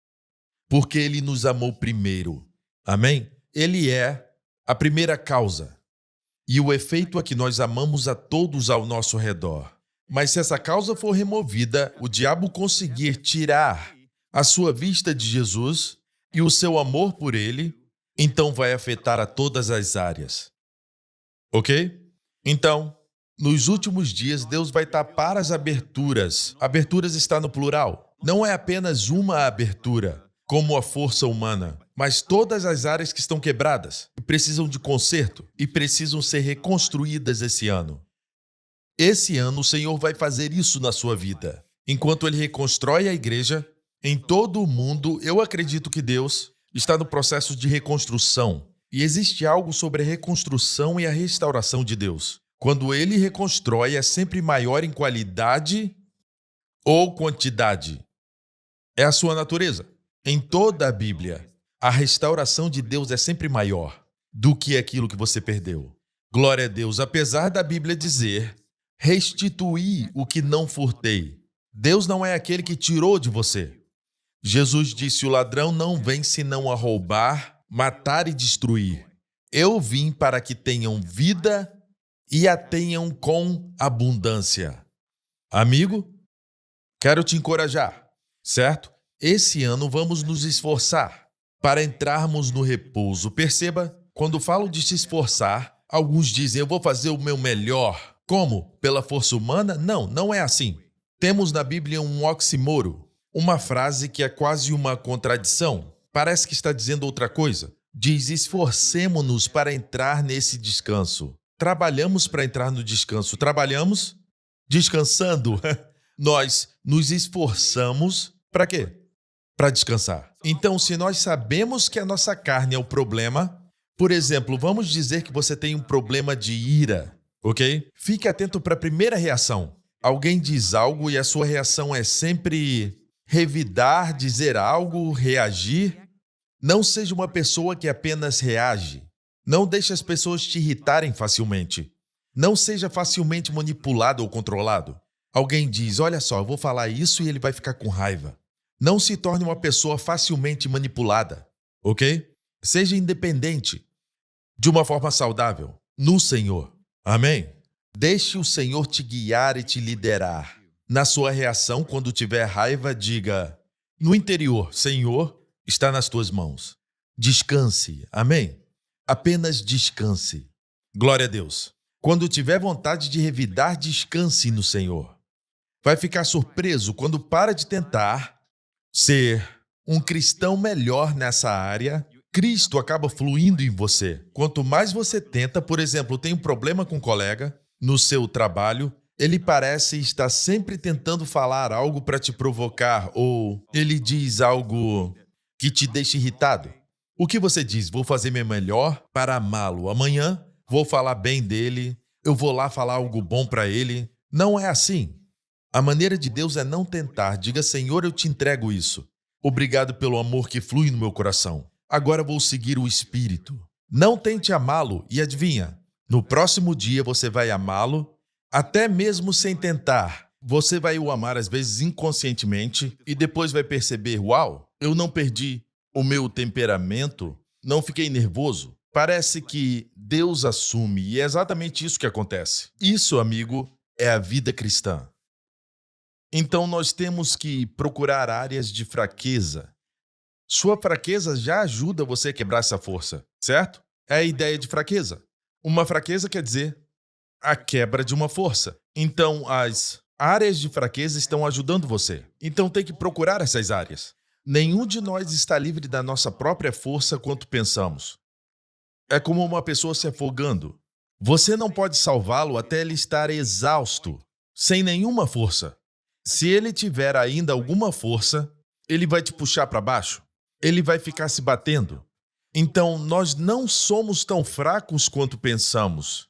porque Ele nos amou primeiro. Amém? Ele é a primeira causa. E o efeito é que nós amamos a todos ao nosso redor. Mas se essa causa for removida, o diabo conseguir tirar a sua vista de Jesus e o seu amor por ele, então vai afetar a todas as áreas. Ok? Então, nos últimos dias, Deus vai tapar as aberturas. Aberturas está no plural. Não é apenas uma abertura, como a força humana, mas todas as áreas que estão quebradas e precisam de conserto e precisam ser reconstruídas esse ano. Esse ano o Senhor vai fazer isso na sua vida. Enquanto Ele reconstrói a igreja, em todo o mundo, eu acredito que Deus está no processo de reconstrução. E existe algo sobre a reconstrução e a restauração de Deus. Quando Ele reconstrói, é sempre maior em qualidade ou quantidade. É a sua natureza. Em toda a Bíblia, a restauração de Deus é sempre maior do que aquilo que você perdeu. Glória a Deus. Apesar da Bíblia dizer, restituir o que não furtei. Deus não é aquele que tirou de você. Jesus disse, o ladrão não vem senão a roubar, matar e destruir. Eu vim para que tenham vida e a tenham com abundância. Amigo, quero te encorajar, certo? Esse ano vamos nos esforçar para entrarmos no repouso. Perceba, quando falo de se esforçar, alguns dizem, eu vou fazer o meu melhor. Como? Pela força humana? Não, não é assim. Temos na Bíblia um oxímoro, uma frase que é quase uma contradição. Parece que está dizendo outra coisa. Diz, esforcemo-nos para entrar nesse descanso. Trabalhamos para entrar no descanso. Trabalhamos descansando. Nós nos esforçamos para quê? Para descansar. Então, se nós sabemos que a nossa carne é o problema, por exemplo, vamos dizer que você tem um problema de ira, ok? Fique atento para a primeira reação. Alguém diz algo e a sua reação é sempre revidar, dizer algo, reagir. Não seja uma pessoa que apenas reage. Não deixe as pessoas te irritarem facilmente. Não seja facilmente manipulado ou controlado. Alguém diz, olha só, eu vou falar isso e ele vai ficar com raiva. Não se torne uma pessoa facilmente manipulada, ok? Seja independente, de uma forma saudável, no Senhor. Amém? Deixe o Senhor te guiar e te liderar. Na sua reação, quando tiver raiva, diga, no interior, Senhor, está nas tuas mãos. Descanse. Amém? Apenas descanse. Glória a Deus. Quando tiver vontade de revidar, descanse no Senhor. Vai ficar surpreso quando para de tentar ser um cristão melhor nessa área. Cristo acaba fluindo em você. Quanto mais você tenta, por exemplo, tem um problema com um colega no seu trabalho, ele parece estar sempre tentando falar algo para te provocar ou ele diz algo que te deixa irritado. O que você diz? Vou fazer meu melhor para amá-lo. Amanhã vou falar bem dele, eu vou lá falar algo bom para ele. Não é assim. A maneira de Deus é não tentar. Diga, Senhor, eu te entrego isso. Obrigado pelo amor que flui no meu coração. Agora vou seguir o Espírito. Não tente amá-lo e adivinha, no próximo dia você vai amá-lo, até mesmo sem tentar. Você vai o amar às vezes inconscientemente e depois vai perceber, uau, eu não perdi o meu temperamento, não fiquei nervoso. Parece que Deus assume e é exatamente isso que acontece. Isso, amigo, é a vida cristã. Então nós temos que procurar áreas de fraqueza. Sua fraqueza já ajuda você a quebrar essa força, certo? É a ideia de fraqueza. Uma fraqueza quer dizer a quebra de uma força. Então, as áreas de fraqueza estão ajudando você. Então, tem que procurar essas áreas. Nenhum de nós está livre da nossa própria força quanto pensamos. É como uma pessoa se afogando. Você não pode salvá-lo até ele estar exausto, sem nenhuma força. Se ele tiver ainda alguma força, ele vai te puxar para baixo. Ele vai ficar se batendo. Então, nós não somos tão fracos quanto pensamos.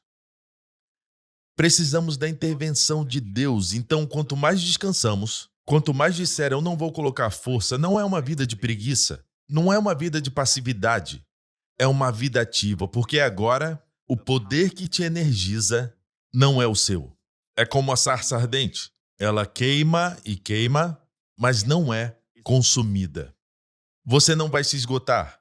Precisamos da intervenção de Deus. Então, quanto mais descansamos, quanto mais disser, eu não vou colocar força, não é uma vida de preguiça, não é uma vida de passividade, é uma vida ativa, porque agora o poder que te energiza não é o seu. É como a sarça ardente. Ela queima e queima, mas não é consumida. Você não vai se esgotar.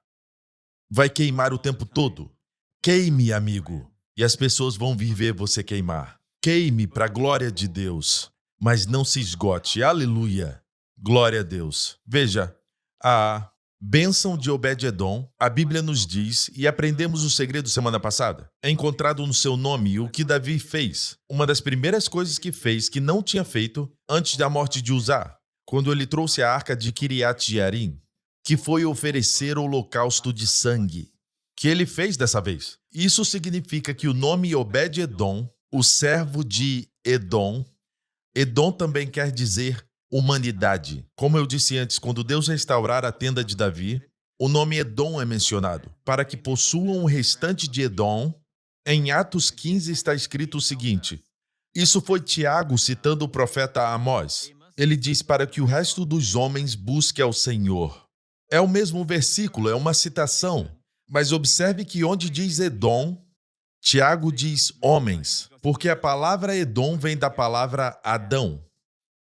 Vai queimar o tempo todo. Queime, amigo, e as pessoas vão vir ver você queimar. Queime para a glória de Deus, mas não se esgote. Aleluia! Glória a Deus. Veja, a bênção de Obed-Edom, a Bíblia nos diz, e aprendemos o segredo semana passada, é encontrado no seu nome o que Davi fez. Uma das primeiras coisas que fez que não tinha feito antes da morte de Uzá, quando ele trouxe a arca de Kiriat-Jearim, que foi oferecer o holocausto de sangue, que ele fez dessa vez. Isso significa que o nome Obed-Edom, o servo de Edom, Edom também quer dizer humanidade. Como eu disse antes, quando Deus restaurar a tenda de Davi, o nome Edom é mencionado, para que possuam o restante de Edom. Em Atos 15 está escrito o seguinte, isso foi Tiago citando o profeta Amós. Ele diz para que o resto dos homens busque ao Senhor. É o mesmo versículo, é uma citação, mas observe que onde diz Edom, Tiago diz homens, porque a palavra Edom vem da palavra Adão.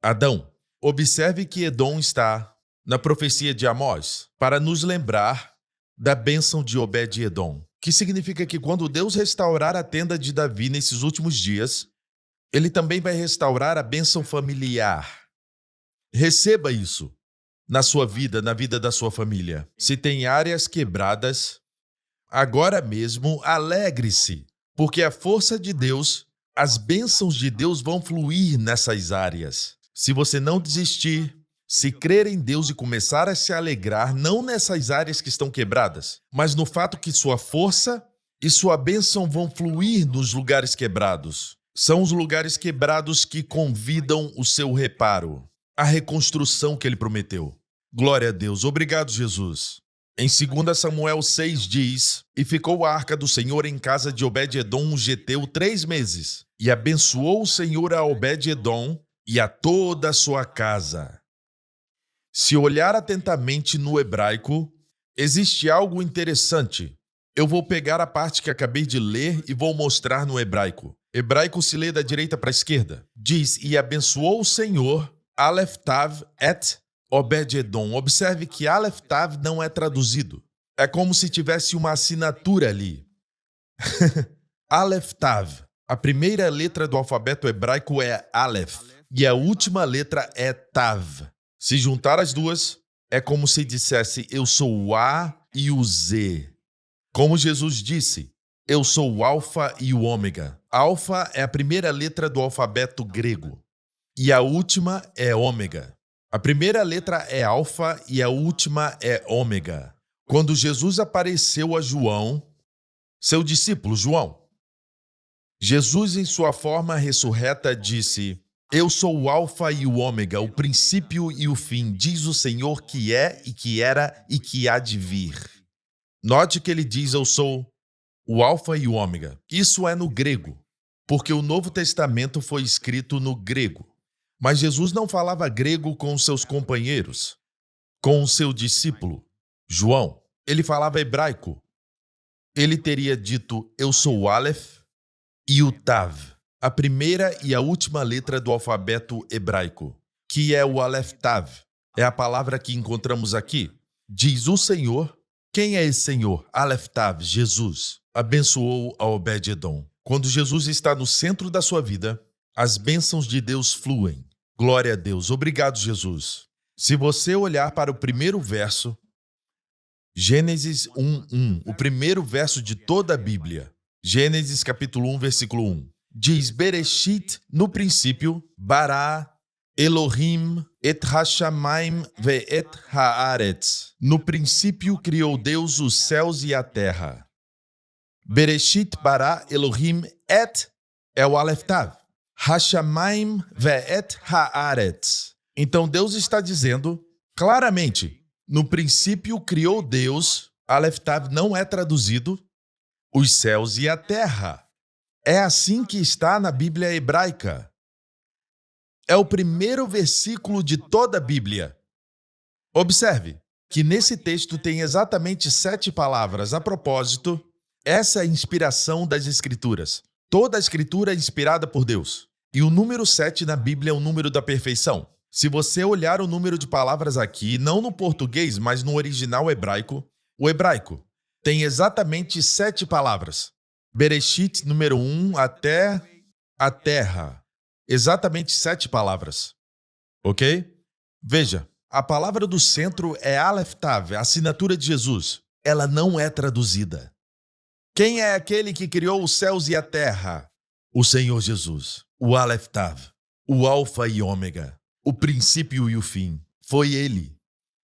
Adão. Observe que Edom está na profecia de Amós, para nos lembrar da bênção de Obed-Edom, que significa que quando Deus restaurar a tenda de Davi nesses últimos dias, ele também vai restaurar a bênção familiar. Receba isso na sua vida, na vida da sua família. Se tem áreas quebradas, agora mesmo alegre-se, porque a força de Deus, as bênçãos de Deus vão fluir nessas áreas. Se você não desistir, se crer em Deus e começar a se alegrar, não nessas áreas que estão quebradas, mas no fato que sua força e sua bênção vão fluir nos lugares quebrados. São os lugares quebrados que convidam o seu reparo, a reconstrução que ele prometeu. Glória a Deus. Obrigado, Jesus. Em 2 Samuel 6 diz: E ficou a arca do Senhor em casa de Obed-edom, o geteu, 3 meses. E abençoou o Senhor a Obed-edom e a toda a sua casa. Se olhar atentamente no hebraico, existe algo interessante. Eu vou pegar a parte que acabei de ler e vou mostrar no hebraico. Hebraico se lê da direita para a esquerda. Diz: E abençoou o Senhor, Aleph Tav et Obed-edom. Observe que Aleph Tav não é traduzido. É como se tivesse uma assinatura ali. Aleph Tav. A primeira letra do alfabeto hebraico é Aleph e a última letra é Tav. Se juntar as duas, é como se dissesse: eu sou o A e o Z. Como Jesus disse: eu sou o Alfa e o Ômega. Alfa é a primeira letra do alfabeto grego e a última é Ômega. A primeira letra é Alfa e a última é Ômega. Quando Jesus apareceu a João, seu discípulo João, Jesus, em sua forma ressurreta, disse: eu sou o Alfa e o Ômega, o princípio e o fim, diz o Senhor, que é e que era e que há de vir. Note que ele diz: eu sou o Alfa e o Ômega. Isso é no grego, porque o Novo Testamento foi escrito no grego. Mas Jesus não falava grego com seus companheiros, com o seu discípulo, João. Ele falava hebraico. Ele teria dito: eu sou o Aleph e o Tav, a primeira e a última letra do alfabeto hebraico, que é o Aleph Tav. É a palavra que encontramos aqui. Diz o Senhor. Quem é esse Senhor? Aleph Tav, Jesus. Abençoou a Obed-edom. Quando Jesus está no centro da sua vida, as bênçãos de Deus fluem. Glória a Deus. Obrigado, Jesus. Se você olhar para o primeiro verso, Gênesis 1:1, o primeiro verso de toda a Bíblia, Gênesis capítulo 1, versículo 1, diz: Bereshit, no princípio, bara Elohim et hashamayim ve'et haaretz. No princípio criou Deus os céus e a terra. Bereshit bara Elohim et é o Aleph Tav. Hashamayim ve'et haaretz. Então Deus está dizendo claramente: no princípio criou Deus, Aleph Tav não é traduzido, os céus e a terra. É assim que está na Bíblia hebraica. É o primeiro versículo de toda a Bíblia. Observe que nesse texto tem exatamente 7 palavras. A propósito, essa é a inspiração das Escrituras. Toda a Escritura é inspirada por Deus. E o número 7 na Bíblia é o número da perfeição. Se você olhar o número de palavras aqui, não no português, mas no original hebraico, o hebraico tem exatamente 7 palavras. Bereshit, número 1, até a terra. Exatamente 7 palavras. Ok? Veja, a palavra do centro é Aleph Tav, a assinatura de Jesus. Ela não é traduzida. Quem é aquele que criou os céus e a terra? O Senhor Jesus. O Aleph Tav, o Alfa e Ômega, o princípio e o fim. Foi Ele.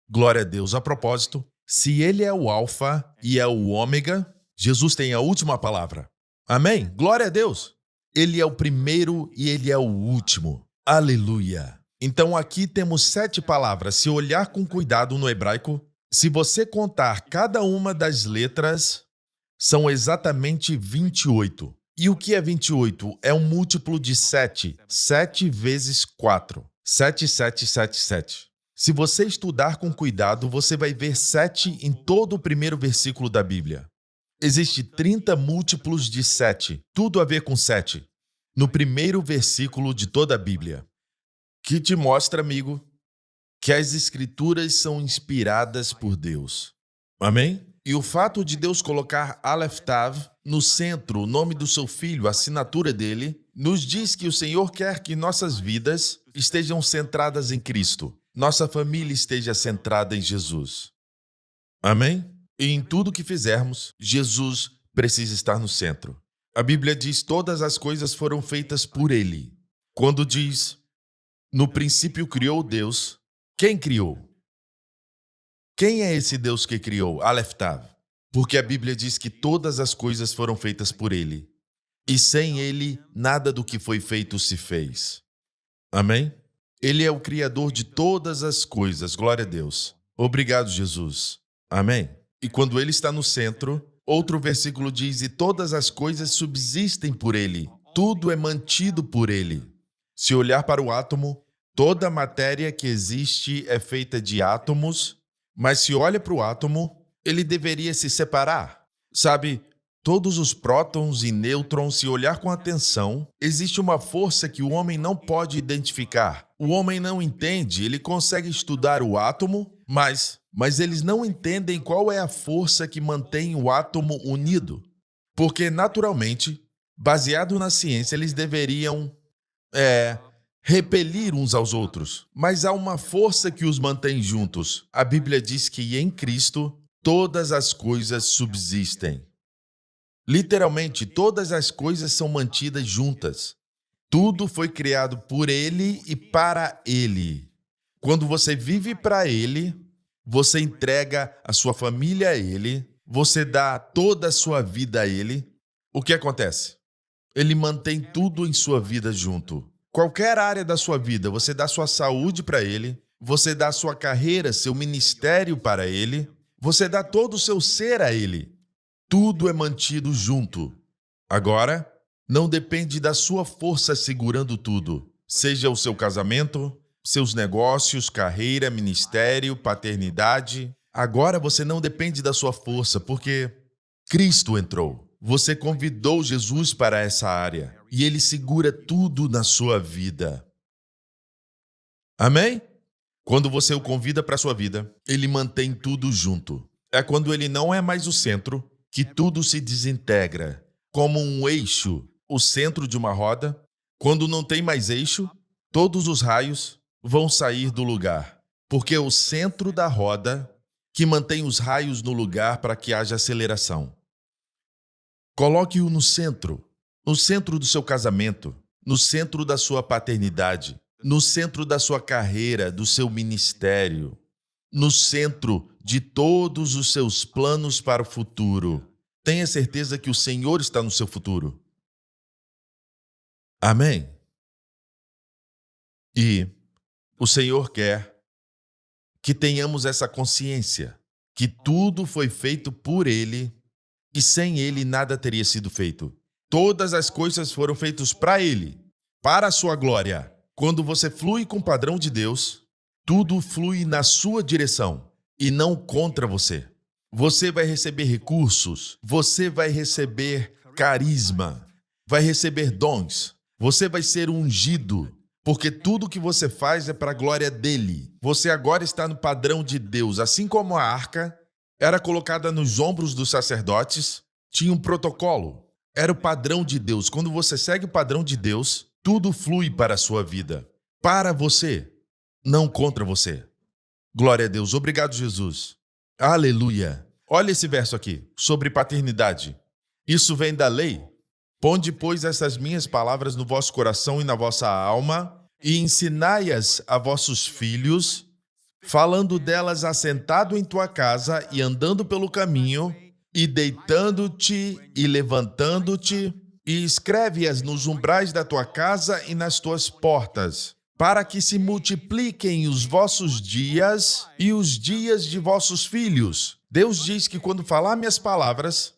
Glória a Deus. A propósito, se Ele é o Alfa e é o Ômega, Jesus tem a última palavra. Amém? Glória a Deus. Ele é o primeiro e Ele é o último. Aleluia. Então aqui temos 7 palavras. Se olhar com cuidado no hebraico, se você contar cada uma das letras, são exatamente 28. E o que é 28? É um múltiplo de 7. 7 vezes 4. 7, 7, 7, 7. Se você estudar com cuidado, você vai ver 7 em todo o primeiro versículo da Bíblia. Existe 30 múltiplos de 7, tudo a ver com 7, no primeiro versículo de toda a Bíblia, que te mostra, amigo, que as Escrituras são inspiradas por Deus. Amém? E o fato de Deus colocar Aleph Tav no centro, o nome do seu filho, a assinatura dele, nos diz que o Senhor quer que nossas vidas estejam centradas em Cristo, nossa família esteja centrada em Jesus. Amém? E em tudo que fizermos, Jesus precisa estar no centro. A Bíblia diz: todas as coisas foram feitas por Ele. Quando diz, no princípio criou Deus, quem criou? Quem é esse Deus que criou? Aleph Tav. Porque a Bíblia diz que todas as coisas foram feitas por Ele. E sem Ele, nada do que foi feito se fez. Amém? Ele é o Criador de todas as coisas. Glória a Deus. Obrigado, Jesus. Amém? E quando ele está no centro, outro versículo diz: e todas as coisas subsistem por ele, tudo é mantido por ele. Se olhar para o átomo, toda a matéria que existe é feita de átomos, mas se olha para o átomo, ele deveria se separar. Sabe, todos os prótons e nêutrons, se olhar com atenção, existe uma força que o homem não pode identificar. O homem não entende, ele consegue estudar o átomo, mas eles não entendem qual é a força que mantém o átomo unido. Porque, naturalmente, baseado na ciência, eles deveriam repelir uns aos outros. Mas há uma força que os mantém juntos. A Bíblia diz que em Cristo todas as coisas subsistem. Literalmente, todas as coisas são mantidas juntas. Tudo foi criado por Ele e para Ele. Quando você vive para Ele, você entrega a sua família a Ele, você dá toda a sua vida a Ele, o que acontece? Ele mantém tudo em sua vida junto. Qualquer área da sua vida, você dá sua saúde para Ele, você dá sua carreira, seu ministério para Ele, você dá todo o seu ser a Ele. Tudo é mantido junto. Agora, não depende da sua força segurando tudo, seja o seu casamento, seus negócios, carreira, ministério, paternidade. Agora você não depende da sua força, porque Cristo entrou. Você convidou Jesus para essa área e Ele segura tudo na sua vida. Amém? Quando você o convida para a sua vida, Ele mantém tudo junto. É quando Ele não é mais o centro que tudo se desintegra, como um eixo, o centro de uma roda. Quando não tem mais eixo, todos os raios vão sair do lugar, porque é o centro da roda que mantém os raios no lugar para que haja aceleração. Coloque-o no centro do seu casamento, no centro da sua paternidade, no centro da sua carreira, do seu ministério, no centro de todos os seus planos para o futuro. Tenha certeza que o Senhor está no seu futuro. Amém? E o Senhor quer que tenhamos essa consciência, que tudo foi feito por Ele e sem Ele nada teria sido feito. Todas as coisas foram feitas para Ele, para a sua glória. Quando você flui com o padrão de Deus, tudo flui na sua direção e não contra você. Você vai receber recursos, você vai receber carisma, vai receber dons, você vai ser ungido, porque tudo que você faz é para a glória dele. Você agora está no padrão de Deus, assim como a arca era colocada nos ombros dos sacerdotes, tinha um protocolo, era o padrão de Deus. Quando você segue o padrão de Deus, tudo flui para a sua vida, para você, não contra você. Glória a Deus. Obrigado, Jesus. Aleluia. Olha esse verso aqui, sobre paternidade. Isso vem da lei. Ponde, pois, essas minhas palavras no vosso coração e na vossa alma, e ensinai-as a vossos filhos, falando delas assentado em tua casa e andando pelo caminho, e deitando-te e levantando-te, e escreve-as nos umbrais da tua casa e nas tuas portas, para que se multipliquem os vossos dias e os dias de vossos filhos. Deus diz que quando falar minhas palavras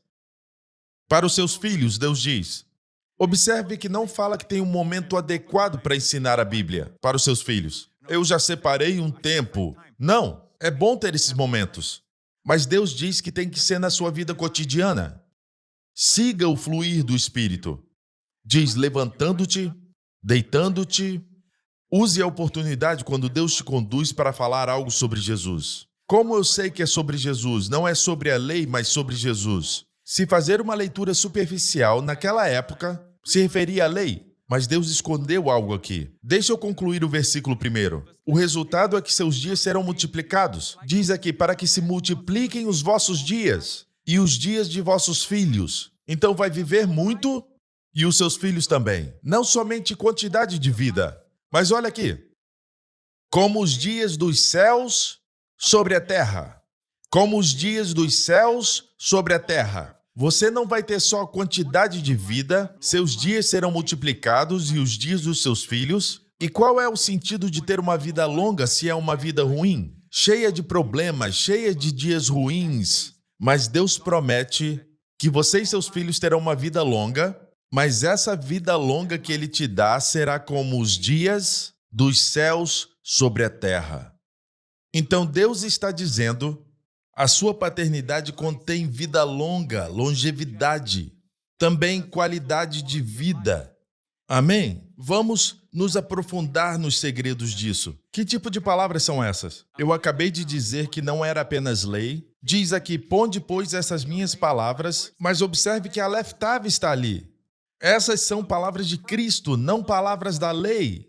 para os seus filhos, Deus diz, observe que não fala que tem um momento adequado para ensinar a Bíblia para os seus filhos. Eu já separei um tempo. Não, é bom ter esses momentos. Mas Deus diz que tem que ser na sua vida cotidiana. Siga o fluir do Espírito. Diz levantando-te, deitando-te. Use a oportunidade quando Deus te conduz para falar algo sobre Jesus. Como eu sei que é sobre Jesus? Não é sobre a lei, mas sobre Jesus. Se fazer uma leitura superficial, naquela época, se referia à lei, mas Deus escondeu algo aqui. Deixa eu concluir o versículo primeiro. O resultado é que seus dias serão multiplicados. Diz aqui, para que se multipliquem os vossos dias e os dias de vossos filhos. Então vai viver muito e os seus filhos também. Não somente quantidade de vida, mas olha aqui. Como os dias dos céus sobre a terra. Como os dias dos céus sobre a terra. Você não vai ter só quantidade de vida, seus dias serão multiplicados e os dias dos seus filhos. E qual é o sentido de ter uma vida longa se é uma vida ruim? cheia de problemas, cheia de dias ruins, mas Deus promete que você e seus filhos terão uma vida longa, mas essa vida longa que Ele te dá será como os dias dos céus sobre a terra. Então Deus está dizendo, a sua paternidade contém vida longa, longevidade, também qualidade de vida. Amém? Vamos nos aprofundar nos segredos disso. Que tipo de palavras são essas? Eu acabei de dizer que não era apenas lei. Diz aqui, ponde, pois, essas minhas palavras, mas observe que Aleph Tav está ali. Essas são palavras de Cristo, não palavras da lei.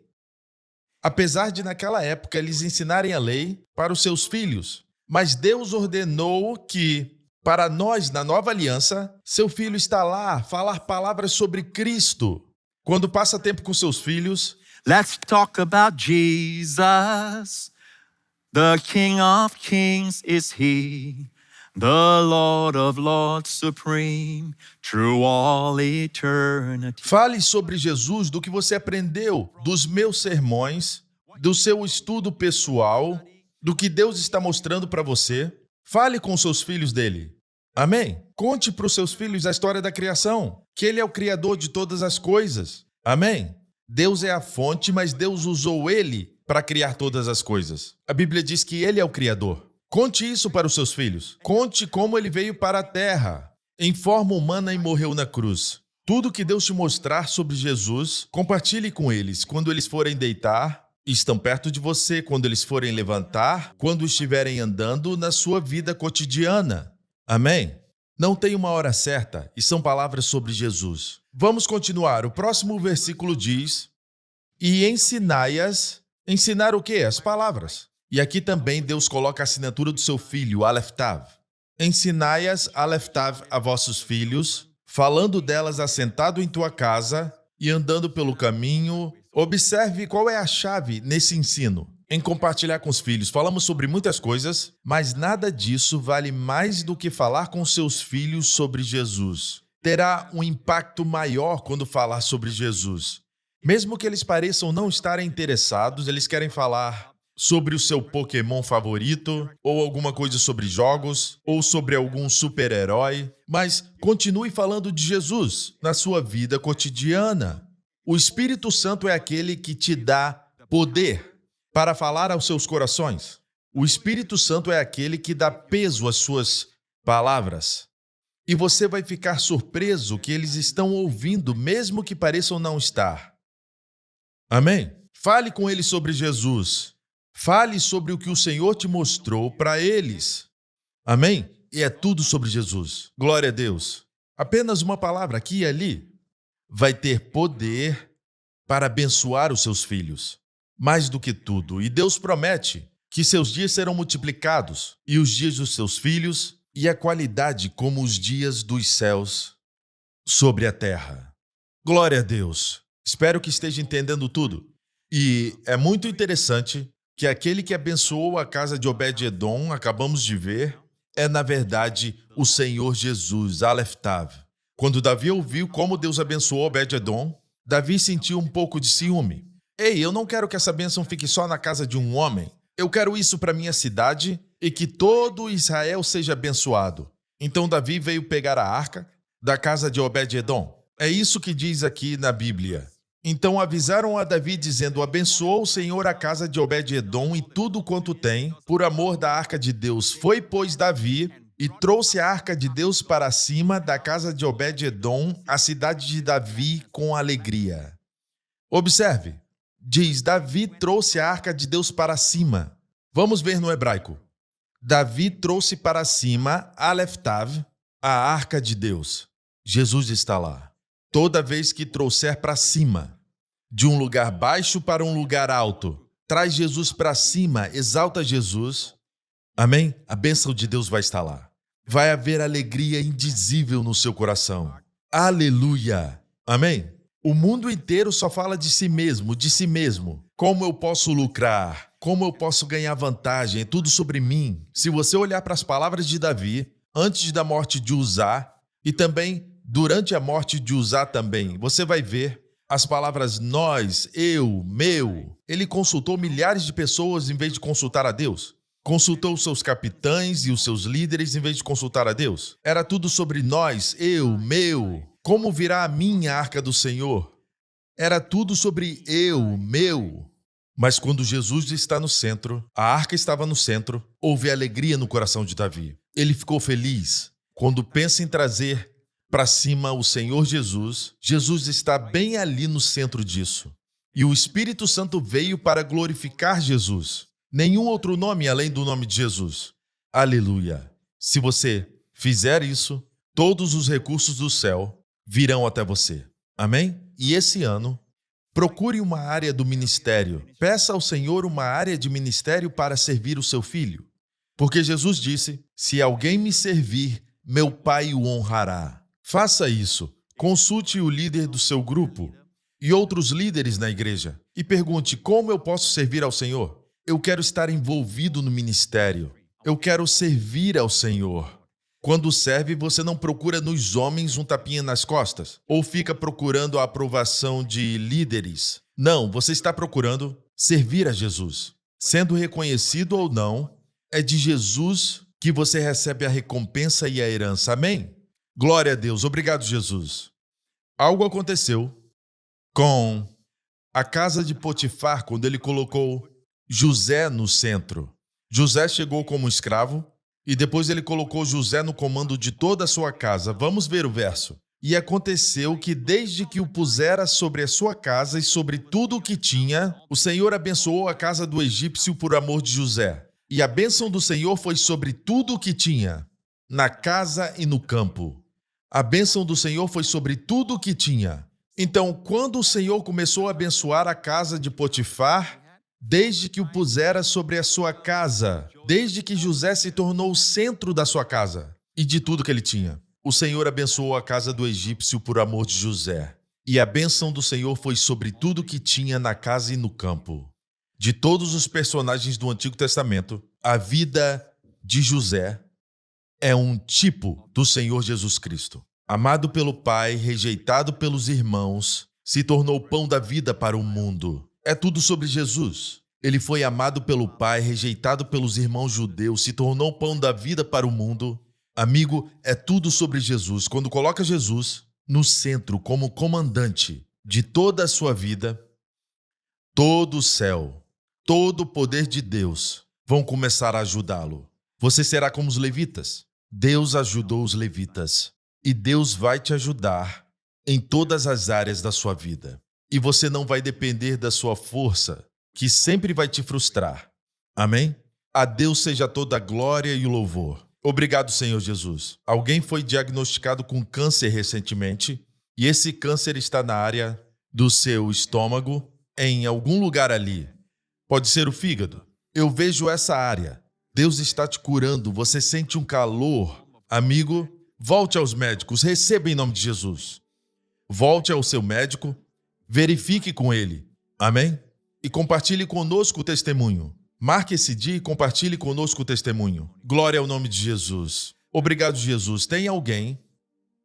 Apesar de, naquela época, eles ensinarem a lei para os seus filhos. Mas Deus ordenou que, para nós, na nova aliança, seu filho está lá, falar palavras sobre Cristo. Quando passa tempo com seus filhos, let's talk about Jesus. The King of Kings is He, the Lord of Lords supreme, through all eternity. Fale sobre Jesus, do que você aprendeu, dos meus sermões, do seu estudo pessoal, do que Deus está mostrando para você. Fale com seus filhos dele. Amém? Conte para os seus filhos a história da criação, que Ele é o Criador de todas as coisas. Amém? Deus é a fonte, mas Deus usou Ele para criar todas as coisas. A Bíblia diz que Ele é o Criador. Conte isso para os seus filhos. Conte como Ele veio para a terra, em forma humana e morreu na cruz. Tudo que Deus te mostrar sobre Jesus, compartilhe com eles quando eles forem deitar, estão perto de você, quando eles forem levantar, quando estiverem andando na sua vida cotidiana. Amém? Não tem uma hora certa, e são palavras sobre Jesus. Vamos continuar. O próximo versículo diz, e ensinai-as. Ensinar o quê? As palavras. E aqui também Deus coloca a assinatura do seu filho, Aleph Tav. Ensinai-as, Aleph Tav, a vossos filhos, falando delas assentado em tua casa e andando pelo caminho. Observe qual é a chave nesse ensino. Em compartilhar com os filhos, falamos sobre muitas coisas, mas nada disso vale mais do que falar com seus filhos sobre Jesus. Terá um impacto maior quando falar sobre Jesus. Mesmo que eles pareçam não estarem interessados, eles querem falar sobre o seu Pokémon favorito, ou alguma coisa sobre jogos, ou sobre algum super-herói, mas continue falando de Jesus na sua vida cotidiana. O Espírito Santo é aquele que te dá poder para falar aos seus corações. O Espírito Santo é aquele que dá peso às suas palavras. E você vai ficar surpreso que eles estão ouvindo, mesmo que pareçam não estar. Amém? Fale com eles sobre Jesus. Fale sobre o que o Senhor te mostrou para eles. Amém? E é tudo sobre Jesus. Glória a Deus. Apenas uma palavra aqui e ali vai ter poder para abençoar os seus filhos. Mais do que tudo. E Deus promete que seus dias serão multiplicados, e os dias dos seus filhos, e a qualidade como os dias dos céus sobre a terra. Glória a Deus. Espero que esteja entendendo tudo. E é muito interessante que aquele que abençoou a casa de Obed-Edom, acabamos de ver, é na verdade o Senhor Jesus, Aleph Tav. Quando Davi ouviu como Deus abençoou Obed-Edom, Davi sentiu um pouco de ciúme. Ei, eu não quero que essa bênção fique só na casa de um homem. Eu quero isso para minha cidade e que todo Israel seja abençoado. Então Davi veio pegar a arca da casa de Obed-Edom. É isso que diz aqui na Bíblia. Então avisaram a Davi dizendo, abençoou o Senhor a casa de Obed-Edom e tudo quanto tem, por amor da arca de Deus. Foi, pois, Davi e trouxe a arca de Deus para cima da casa de Obed-Edom, a cidade de Davi, com alegria. Observe. Diz, Davi trouxe a arca de Deus para cima. Vamos ver no hebraico. Davi trouxe para cima, Aleph Tav, a arca de Deus. Jesus está lá. Toda vez que trouxer para cima, de um lugar baixo para um lugar alto, traz Jesus para cima, exalta Jesus. Amém? A bênção de Deus vai estar lá. Vai haver alegria indizível no seu coração. Aleluia! Amém? O mundo inteiro só fala de si mesmo, de si mesmo. Como eu posso lucrar? Como eu posso ganhar vantagem? É tudo sobre mim. Se você olhar para as palavras de Davi, antes da morte de Uzá, e também durante a morte de Uzá também, você vai ver as palavras nós, eu, meu. Ele consultou milhares de pessoas em vez de consultar a Deus. Consultou seus capitães e os seus líderes em vez de consultar a Deus? Era tudo sobre nós, eu, meu. Como virá a minha arca do Senhor? Era tudo sobre eu, meu. Mas quando Jesus está no centro, a arca estava no centro, houve alegria no coração de Davi. Ele ficou feliz. Quando pensa em trazer para cima o Senhor Jesus, Jesus está bem ali no centro disso. E o Espírito Santo veio para glorificar Jesus. Nenhum outro nome além do nome de Jesus. Aleluia! Se você fizer isso, todos os recursos do céu virão até você. Amém? E esse ano, procure uma área do ministério. Peça ao Senhor uma área de ministério para servir o seu filho. Porque Jesus disse, se alguém me servir, meu Pai o honrará. Faça isso. Consulte o líder do seu grupo e outros líderes na igreja e pergunte como eu posso servir ao Senhor. Eu quero estar envolvido no ministério. Eu quero servir ao Senhor. Quando serve, você não procura nos homens um tapinha nas costas ou fica procurando a aprovação de líderes. Não, você está procurando servir a Jesus. Sendo reconhecido ou não, é de Jesus que você recebe a recompensa e a herança. Amém? Glória a Deus. Obrigado, Jesus. Algo aconteceu com a casa de Potifar quando ele colocou José no centro. José chegou como escravo e depois ele colocou José no comando de toda a sua casa. Vamos ver o verso. E aconteceu que desde que o pusera sobre a sua casa e sobre tudo o que tinha, o Senhor abençoou a casa do egípcio por amor de José. E a bênção do Senhor foi sobre tudo o que tinha, na casa e no campo. A bênção do Senhor foi sobre tudo o que tinha. Então, quando o Senhor começou a abençoar a casa de Potifar, desde que o pusera sobre a sua casa, desde que José se tornou o centro da sua casa e de tudo que ele tinha, o Senhor abençoou a casa do egípcio por amor de José. E a bênção do Senhor foi sobre tudo que tinha na casa e no campo. De todos os personagens do Antigo Testamento, a vida de José é um tipo do Senhor Jesus Cristo. Amado pelo Pai, rejeitado pelos irmãos, se tornou pão da vida para o mundo. É tudo sobre Jesus. Ele foi amado pelo Pai, rejeitado pelos irmãos judeus, se tornou pão da vida para o mundo. Amigo, é tudo sobre Jesus. Quando coloca Jesus no centro como comandante de toda a sua vida, todo o céu, todo o poder de Deus vão começar a ajudá-lo. Você será como os levitas. Deus ajudou os levitas e Deus vai te ajudar em todas as áreas da sua vida. E você não vai depender da sua força, que sempre vai te frustrar. Amém? A Deus seja toda a glória e o louvor. Obrigado, Senhor Jesus. Alguém foi diagnosticado com câncer recentemente e esse câncer está na área do seu estômago, em algum lugar ali. Pode ser o fígado. Eu vejo essa área. Deus está te curando. Você sente um calor. Amigo, volte aos médicos. Receba em nome de Jesus. Volte ao seu médico. Verifique com ele. Amém? E compartilhe conosco o testemunho. Marque esse dia e compartilhe conosco o testemunho. Glória ao nome de Jesus. Obrigado, Jesus. Tem alguém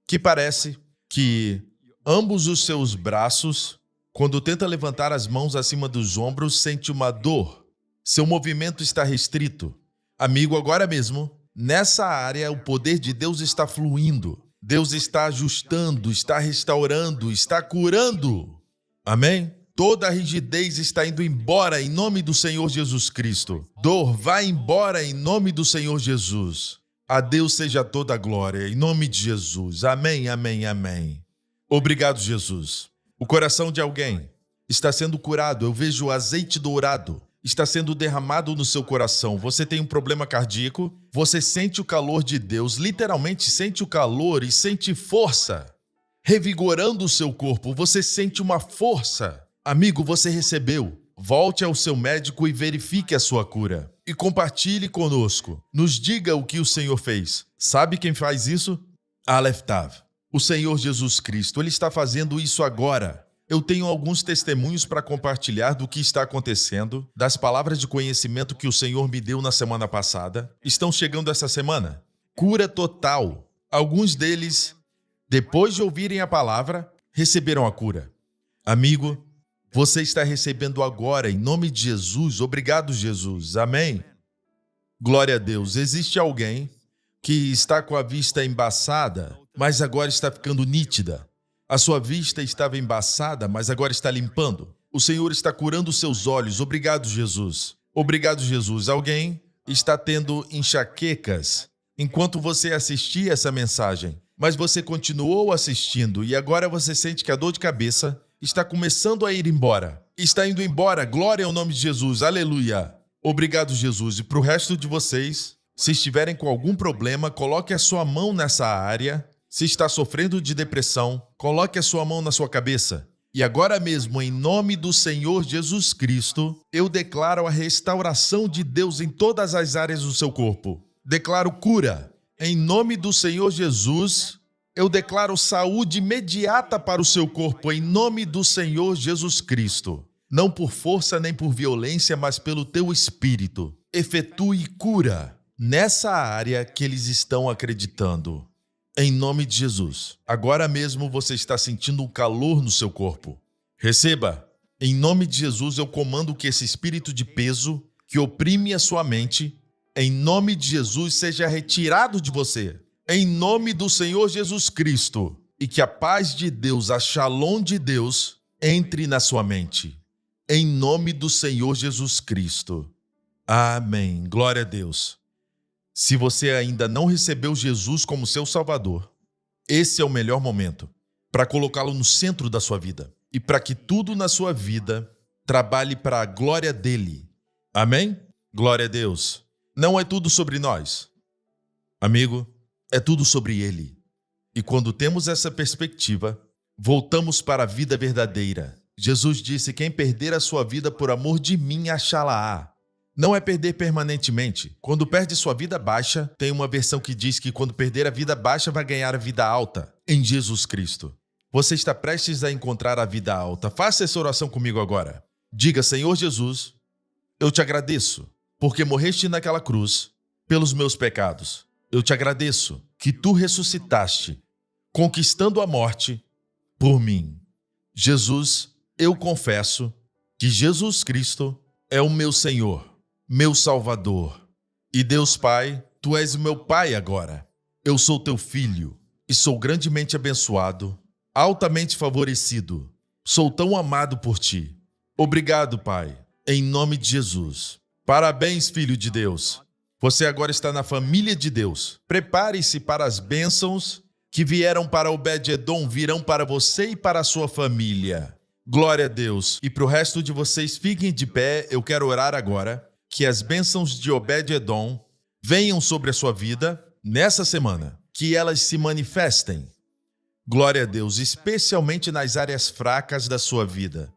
que parece que ambos os seus braços, quando tenta levantar as mãos acima dos ombros, sente uma dor. Seu movimento está restrito. Amigo, agora mesmo, nessa área, o poder de Deus está fluindo. Deus está ajustando, está restaurando, está curando. Amém? Toda a rigidez está indo embora em nome do Senhor Jesus Cristo. Dor, vai embora em nome do Senhor Jesus. A Deus seja toda a glória, em nome de Jesus. Amém, amém, amém. Obrigado, Jesus. O coração de alguém está sendo curado. Eu vejo o azeite dourado. Está sendo derramado no seu coração. Você tem um problema cardíaco? Você sente o calor de Deus, literalmente sente o calor e sente força. Revigorando o seu corpo, você sente uma força. Amigo, você recebeu. Volte ao seu médico e verifique a sua cura. E compartilhe conosco. Nos diga o que o Senhor fez. Sabe quem faz isso? Aleph Tav. O Senhor Jesus Cristo. Ele está fazendo isso agora. Eu tenho alguns testemunhos para compartilhar do que está acontecendo, das palavras de conhecimento que o Senhor me deu na semana passada. Estão chegando essa semana. Cura total. Alguns deles, depois de ouvirem a palavra, receberam a cura. Amigo, você está recebendo agora, em nome de Jesus. Obrigado, Jesus. Amém. Glória a Deus. Existe alguém que está com a vista embaçada, mas agora está ficando nítida. A sua vista estava embaçada, mas agora está limpando. O Senhor está curando os seus olhos. Obrigado, Jesus. Obrigado, Jesus. Alguém está tendo enxaquecas enquanto você assistia essa mensagem, mas você continuou assistindo e agora você sente que a dor de cabeça está começando a ir embora. Está indo embora. Glória ao nome de Jesus. Aleluia. Obrigado, Jesus. E para o resto de vocês, se estiverem com algum problema, coloque a sua mão nessa área. Se está sofrendo de depressão, coloque a sua mão na sua cabeça. E agora mesmo, em nome do Senhor Jesus Cristo, eu declaro a restauração de Deus em todas as áreas do seu corpo. Declaro cura. Em nome do Senhor Jesus, eu declaro saúde imediata para o seu corpo, em nome do Senhor Jesus Cristo. Não por força nem por violência, mas pelo teu espírito. Efetue cura nessa área que eles estão acreditando. Em nome de Jesus. Agora mesmo você está sentindo um calor no seu corpo. Receba. Em nome de Jesus, eu comando que esse espírito de peso que oprime a sua mente, em nome de Jesus, seja retirado de você. Em nome do Senhor Jesus Cristo. E que a paz de Deus, a shalom de Deus, entre na sua mente. Em nome do Senhor Jesus Cristo. Amém. Glória a Deus. Se você ainda não recebeu Jesus como seu Salvador, esse é o melhor momento para colocá-lo no centro da sua vida e para que tudo na sua vida trabalhe para a glória dele. Amém? Glória a Deus. Não é tudo sobre nós, amigo, é tudo sobre ele. E quando temos essa perspectiva, voltamos para a vida verdadeira. Jesus disse: quem perder a sua vida por amor de mim, achá-la-á. Não é perder permanentemente. Quando perde sua vida baixa, tem uma versão que diz que quando perder a vida baixa, vai ganhar a vida alta em Jesus Cristo. Você está prestes a encontrar a vida alta. Faça essa oração comigo agora. Diga: Senhor Jesus, eu te agradeço, porque morreste naquela cruz pelos meus pecados. Eu te agradeço que tu ressuscitaste, conquistando a morte por mim. Jesus, eu confesso que Jesus Cristo é o meu Senhor, meu Salvador. E Deus Pai, tu és o meu Pai agora. Eu sou teu filho e sou grandemente abençoado, altamente favorecido. Sou tão amado por ti. Obrigado, Pai, em nome de Jesus. Parabéns, filho de Deus. Você agora está na família de Deus. Prepare-se para as bênçãos que vieram para Obed-Edom, virão para você e para a sua família. Glória a Deus. E para o resto de vocês, fiquem de pé. Eu quero orar agora que as bênçãos de Obed-Edom venham sobre a sua vida nessa semana, que elas se manifestem. Glória a Deus, especialmente nas áreas fracas da sua vida.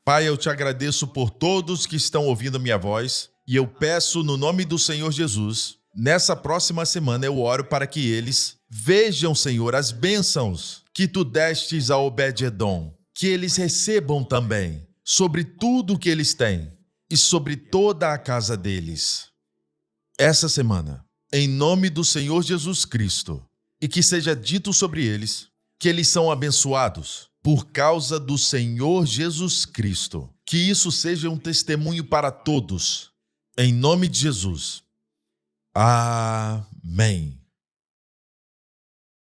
Pai, eu te agradeço por todos que estão ouvindo minha voz e eu peço no nome do Senhor Jesus, nessa próxima semana eu oro para que eles vejam, Senhor, as bênçãos que tu destes a Obed-Edom, que eles recebam também sobre tudo que eles têm e sobre toda a casa deles. Essa semana, em nome do Senhor Jesus Cristo, e que seja dito sobre eles que eles são abençoados por causa do Senhor Jesus Cristo. Que isso seja um testemunho para todos. Em nome de Jesus. Amém.